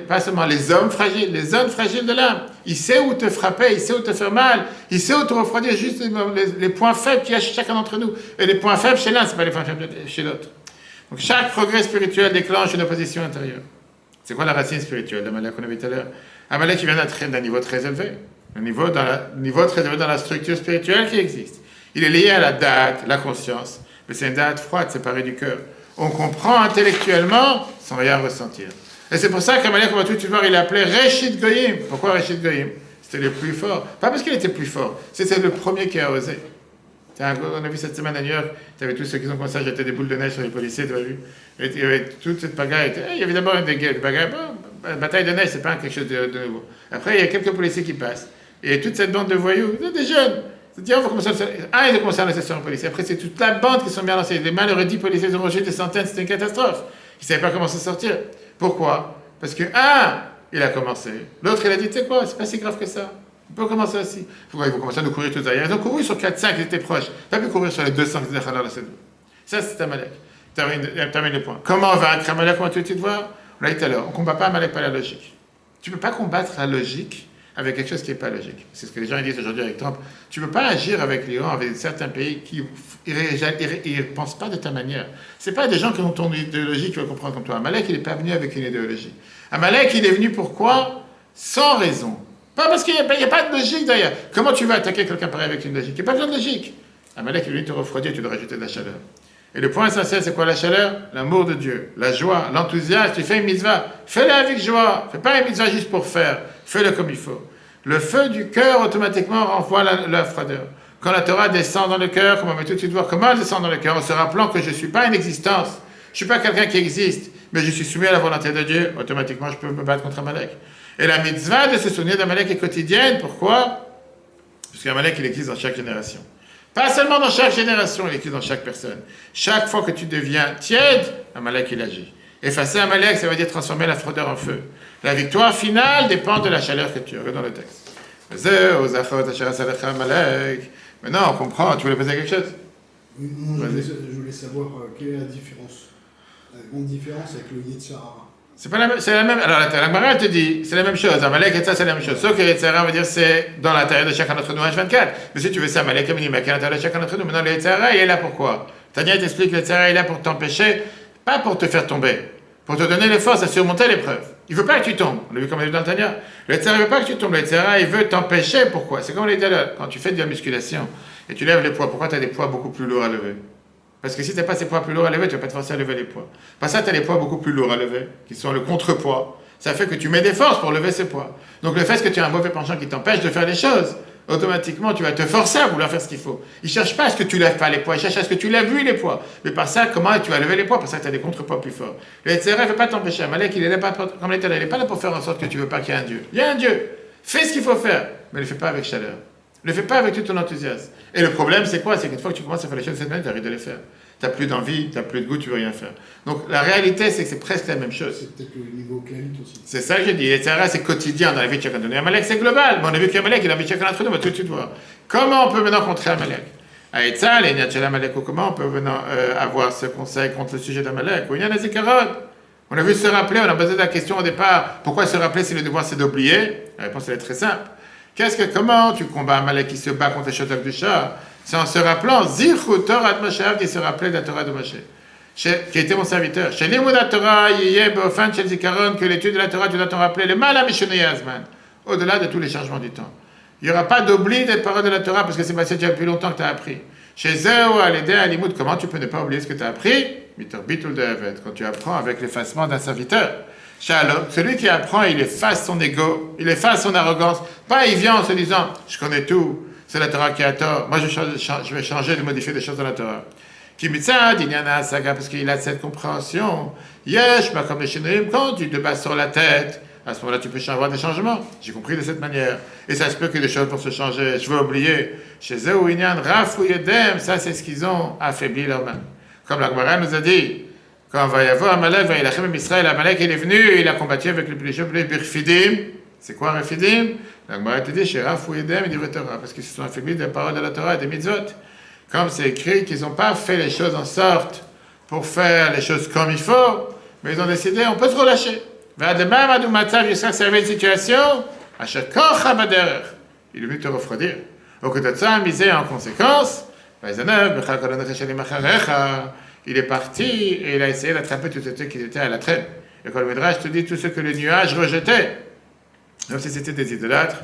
A: Pas seulement les hommes fragiles, les zones fragiles de l'âme. Il sait où te frapper, il sait où te faire mal, il sait où te refroidir, juste les points faibles qu'il y a chez chacun d'entre nous. Et les points faibles chez l'un, ce n'est pas les points faibles chez l'autre. Donc chaque progrès spirituel déclenche une opposition intérieure. C'est quoi la racine spirituelle d'Amalek qu'on a vu tout à l'heure? Amalek, il vient d'un niveau très élevé. Un niveau très élevé dans la structure spirituelle qui existe. Il est lié à la date, la conscience, mais c'est une date froide, séparée du cœur. On comprend intellectuellement sans rien ressentir. Et c'est pour ça qu'Amalek, on va tout de suite voir, il l'appelait Réchit Goyim. Pourquoi Réchit Goyim? C'était le plus fort. Pas parce qu'il était plus fort, c'était le premier qui a osé. On a vu cette semaine à New York, tu avais tous ceux qui ont commencé à jeter des boules de neige sur les policiers, tu as vu? Il y avait toute cette bagaille. Il y avait d'abord une bagaille. Bon, bataille de neige, c'est pas quelque chose de nouveau. Après, il y a quelques policiers qui passent. Et toute cette bande de voyous, des jeunes. Ils ont commencé à lancer sur un policier. Après, c'est toute la bande qui sont bien lancés. Les malheureux 10 policiers ont rejeté des centaines, c'était une catastrophe. Ils ne savaient pas comment s'en sortir. Pourquoi? Parce que, il a commencé. L'autre, il a dit, tu sais quoi, c'est pas si grave que ça. On peut commencer aussi. Pourquoi ils vont commencer à nous courir tous derrière? Ils ont couru sur 4-5, ils étaient proches. Tu n'as pu courir sur les 200 qui étaient derrière la scène. Ça, c'est Amalek. Termine le point. Comment vaincre Amalek? On va tout de suite voir. On l'a dit tout à l'heure. On ne combat pas Amalek par la logique. Tu ne peux pas combattre la logique avec quelque chose qui n'est pas logique. C'est ce que les gens disent aujourd'hui avec Trump. Tu ne peux pas agir avec l'Iran, avec certains pays qui ne pensent pas de ta manière. Ce n'est pas des gens qui ont ton idéologie qui vont comprendre comme toi. Amalek, il n'est pas venu avec une idéologie. Amalek, il est venu pourquoi? Sans raison. Pas parce qu'il n'y a pas de logique derrière. Comment tu vas attaquer quelqu'un pareil avec une logique? Il n'y a pas besoin de logique. Amalek est venu te refroidir, tu dois rajouter de la chaleur. Et le point essentiel, c'est quoi la chaleur? L'amour de Dieu, la joie, l'enthousiasme. Tu fais une mitzvah, fais-le avec joie. Fais pas une mitzvah juste pour faire. Fais-le comme il faut. Le feu du cœur, automatiquement, renvoie la froideur. Quand la Torah descend dans le cœur, comme on va tout de suite voir comment elle descend dans le cœur, en se rappelant que je ne suis pas une existence, je ne suis pas quelqu'un qui existe, mais je suis soumis à la volonté de Dieu, automatiquement, je peux me battre contre Amalek. Et la mitzvah de se souvenir d'Amalek est quotidienne. Pourquoi? Parce qu'Amalek, il existe dans chaque génération. Pas seulement dans chaque génération, il existe dans chaque personne. Chaque fois que tu deviens tiède, Amalek, il agit. Effacer Amalek, ça veut dire transformer la froideur en feu. La victoire finale dépend de la chaleur que tu as. Regarde dans le texte. Maintenant, on comprend. Tu voulais poser quelque chose?
B: Non, je voulais savoir quelle est la différence. La grande différence avec le Yetzirah.
A: C'est la même. Alors, la Gemara te dit, c'est la même chose. Amalek et ça, c'est la même chose. Sauf que Yetzirah, on va dire, c'est dans l'intérieur de chacun d'entre nous, H24. Mais si tu veux ça, Amalek, comme il dit, mais à l'intérieur de chacun d'entre nous. Maintenant, le Yetzirah, il est là pourquoi? Tania t'explique que le Yetzirah, il est là pour t'empêcher, pas pour te faire tomber, pour te donner les forces à surmonter l'épreuve. Il ne veut pas que tu tombes. On l'a vu comme on l'a vu dans le Tania. Le Yetzirah ne veut pas que tu tombes. Le Yetzirah, il veut t'empêcher. Pourquoi? C'est comme on l'a dit là. Quand tu fais de la musculation et tu lèves les poids, pourquoi tu as des poids beaucoup plus lourds à lever? Parce que si tu n'as pas ces poids plus lourds à lever, tu ne vas pas te forcer à lever les poids. Par ça, tu as les poids beaucoup plus lourds à lever, qui sont le contrepoids. Ça fait que tu mets des forces pour lever ces poids. Donc le fait que tu as un mauvais penchant qui t'empêche de faire les choses, automatiquement, tu vas te forcer à vouloir faire ce qu'il faut. Il ne cherche pas à ce que tu lèves pas les poids, il cherche à ce que tu lèves lui les poids. Mais par ça, comment tu vas lever les poids? Par ça que tu as des contrepoids plus forts. Le Yetzirah ne veut pas t'empêcher. Amalek, il est là pas, comme l'Éternel, il n'est pas là pour faire en sorte que tu ne veux pas qu'il y ait un Dieu. Il y a un Dieu. Fais ce qu'il faut faire, mais ne le fais pas avec chaleur. Ne le fais pas avec tout ton enthousiasme. Et le problème, c'est quoi? C'est qu'une fois que tu commences à faire les choses de cette manière, tu arrêtes de les faire. Tu n'as plus d'envie, tu n'as plus de goût, tu ne veux rien faire. Donc la réalité, c'est que c'est presque la même chose.
B: C'est peut-être le niveau clanique aussi.
A: C'est ça que j'ai dit. Et c'est quotidien dans la vie de chacun de nous. Amalek, c'est global. Mais on a vu qu'Amalek, il a vu chacun d'entre nous, on va tout de suite voir. Comment on peut maintenant contrer Amalek? Aïtzal, et Niachel Amalek, comment on peut maintenant avoir ce conseil contre le sujet d'Amalek? Ou il y a les Zikaron. On a vu se rappeler, on a posé la question au départ, pourquoi se rappeler si le devoir c'est d'oublier? La réponse elle est très simple. Comment tu combats Amalek qui se bat contre les Shotok du Shah? C'est en se rappelant, Zichu Torah de Moshe, qui se rappelait de la Torah de Moshe, qui était mon serviteur. Chez Limouda Torah, Yiyeh, Beofan, Shel Zikaron, que l'étude de la Torah, tu dois t'en rappeler, le mal à Mishonei Azman, au-delà de tous les changements du temps. Il n'y aura pas d'oubli des paroles de la Torah parce que c'est passé déjà depuis longtemps que tu as appris. Chez Zéo, à l'aider à Limoud, comment tu peux ne pas oublier ce que tu as appris? Bitul de Havet, quand tu apprends avec l'effacement d'un serviteur. Shalom, celui qui apprend, il efface son ego, il efface son arrogance. Pas il vient en se disant, je connais tout, c'est la Torah qui a tort, moi je vais changer, de modifier des choses dans la Torah. Kimitzad, il y en a un saga parce qu'il a cette compréhension. Yesh, pas comme les Shinoim, quand tu te bases sur la tête, à ce moment-là tu peux avoir des changements. J'ai compris de cette manière. Et ça se peut que des choses pour se changer, je veux oublier. Chez eux, Inyan, Raf ou Yedem, ça c'est ce qu'ils ont affaibli leur main. Comme la Gemara nous a dit, quand va y avoir Amalek, va y avoir Israël, Amalek il est venu, il a combattu avec le plus jeune, les Birfidim. C'est quoi Refidim? La Gemara te dit, chez Raf ou Yedem, il dit Torah, parce qu'ils se sont affaiblis des paroles de la Torah et des mitzvot. Comme c'est écrit qu'ils n'ont pas fait les choses en sorte pour faire les choses comme il faut, mais ils ont décidé, on peut se relâcher. Jusqu'à servir une situation, à chaque corps, il est venu te refroidir. Au côté de ça, misé en conséquence, il est parti et il a essayé d'attraper tous ceux qui étaient à la traîne. Et quand le Midrash te dit tout ce que le nuage rejetait, même si c'était des idolâtres,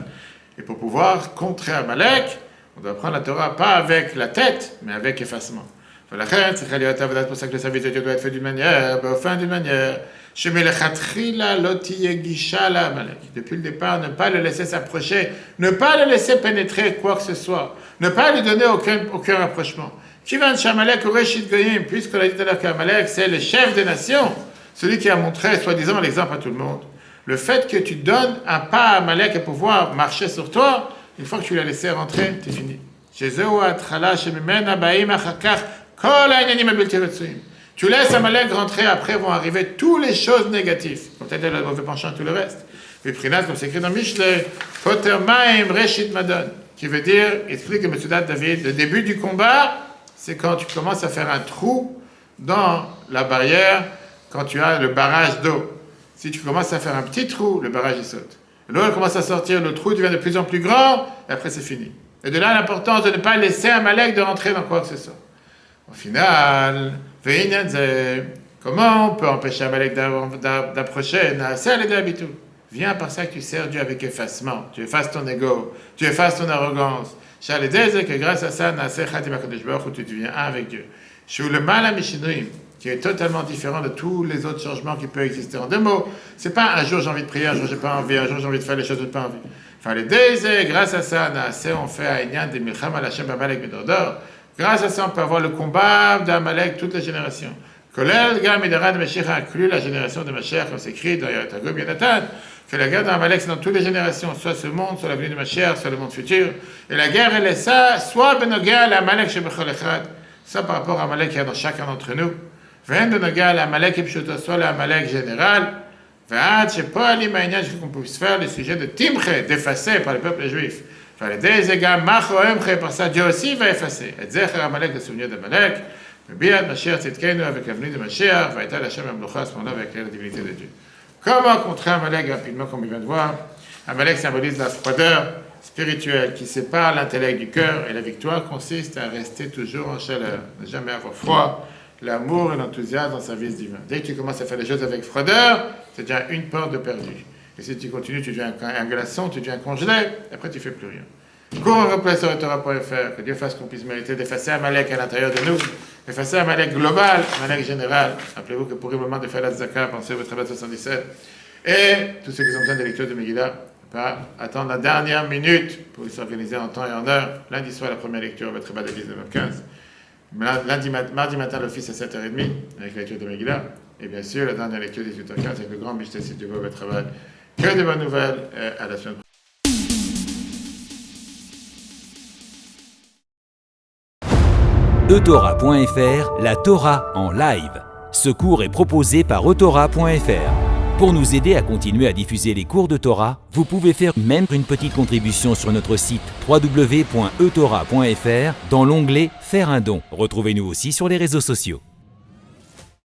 A: et pour pouvoir contrer Amalek, on doit prendre la Torah pas avec la tête, mais avec effacement. C'est pour ça que le service de Dieu doit être fait d'une manière, d'une manière. Depuis le départ, ne pas le laisser s'approcher, ne pas le laisser pénétrer quoi que ce soit, ne pas lui donner aucun rapprochement. Puisqu'on a dit tout à l'heure qu'Amalek, c'est le chef des nations, celui qui a montré, soi-disant, l'exemple à tout le monde. Le fait que tu donnes un pas à Amalek et pouvoir marcher sur toi, une fois que tu l'as laissé rentrer, c'est fini. Tu laisses Amalek rentrer, après vont arriver toutes les choses négatives. Comme peut-être le mauvais penchant et tout le reste. Et Prinat, comme c'est écrit dans Mishlei, Poter Maim Reshit Madon, qui veut dire, explique le Mesoudat David, le début du combat, c'est quand tu commences à faire un trou dans la barrière, quand tu as le barrage d'eau. Si tu commences à faire un petit trou, le barrage il saute. L'eau elle commence à sortir, le trou devient de plus en plus grand, et après c'est fini. Et de là l'importance de ne pas laisser Amalek de rentrer dans quoi que ce soit. Au final, comment on peut empêcher Amalek d'approcher? Viens par ça que tu sers Dieu avec effacement. Tu effaces ton ego, tu effaces ton arrogance. Que grâce à ça, tu deviens un avec Dieu. Je suis le mal à Mishinuim, qui est totalement différent de tous les autres changements qui peuvent exister. En deux mots, c'est pas un jour j'ai envie de prier, un jour j'ai pas envie, un jour j'ai envie de faire les choses que j'ai pas envie. Enfin, les deux, grâce à ça, on fait Aïnyan des Milcham al-Hashem Amalek Medordor. Grâce à ça, on peut avoir le combat d'Amalek toutes les générations. Kolel Gam Midaran Mashiach inclut la génération de Mashiach, comme c'est écrit dans Yatagom Yonatan, que la guerre d'Amalek, c'est dans toutes les générations, soit ce monde, soit la venue de Mashiach, soit le monde futur. Et la guerre, elle est ça, soit Benogal Amalek Shebechol Echad, ça par rapport à Amalek qui est dans chacun d'entre nous. Vend Benogal Amalek Ipshuto, soit l'Amalek général. V'ad Shepo Alim Aïnyan, qu'on puisse faire le sujet de Timche, d'effacer par le peuple juif. Enfin, les deux égales, Macho Emche, par ça, Dieu aussi va effacer. Et Zecher Amalek, le souvenir d'Amalek. Biad Mashiach Tzidkenu, avec l'avenue de Mashiach, va être Hashem Amlocha, à ce moment-là, avec la divinité de Dieu. Comment contrer Amalek rapidement, comme il vient de voir? Amalek symbolise la froideur spirituelle qui sépare l'intellect du cœur, et la victoire consiste à rester toujours en chaleur, ne jamais avoir froid, l'amour et l'enthousiasme en service divin. Dès que tu commences à faire les choses avec froideur, c'est déjà une porte de perdu. Et si tu continues, tu deviens un glaçon, tu deviens congelé, après tu ne fais plus rien. Cours en replay sur Torah.fr, que Dieu fasse qu'on puisse mériter d'effacer Amalek à l'intérieur de nous, d'effacer Amalek global, Amalek général. Rappelez-vous que pour le moment de faire la Zaka, pensez au Trabat 77. Et tous ceux qui ont besoin de lecture de Megillah, pas attendre la dernière minute pour s'organiser en temps et en heure. Lundi soir, la première lecture va être à 19h15. Mardi matin, l'office à 7h30 avec la lecture de Megillah. Et bien sûr, la dernière lecture 18h15 avec le grand Mishneh du Beau Travail. Que de bonnes nouvelles. À la semaine prochaine.
C: eTorah.fr, la Torah en live. Ce cours est proposé par eTorah.fr. Pour nous aider à continuer à diffuser les cours de Torah, vous pouvez faire même une petite contribution sur notre site www.etorah.fr dans l'onglet « Faire un don ». Retrouvez-nous aussi sur les réseaux sociaux.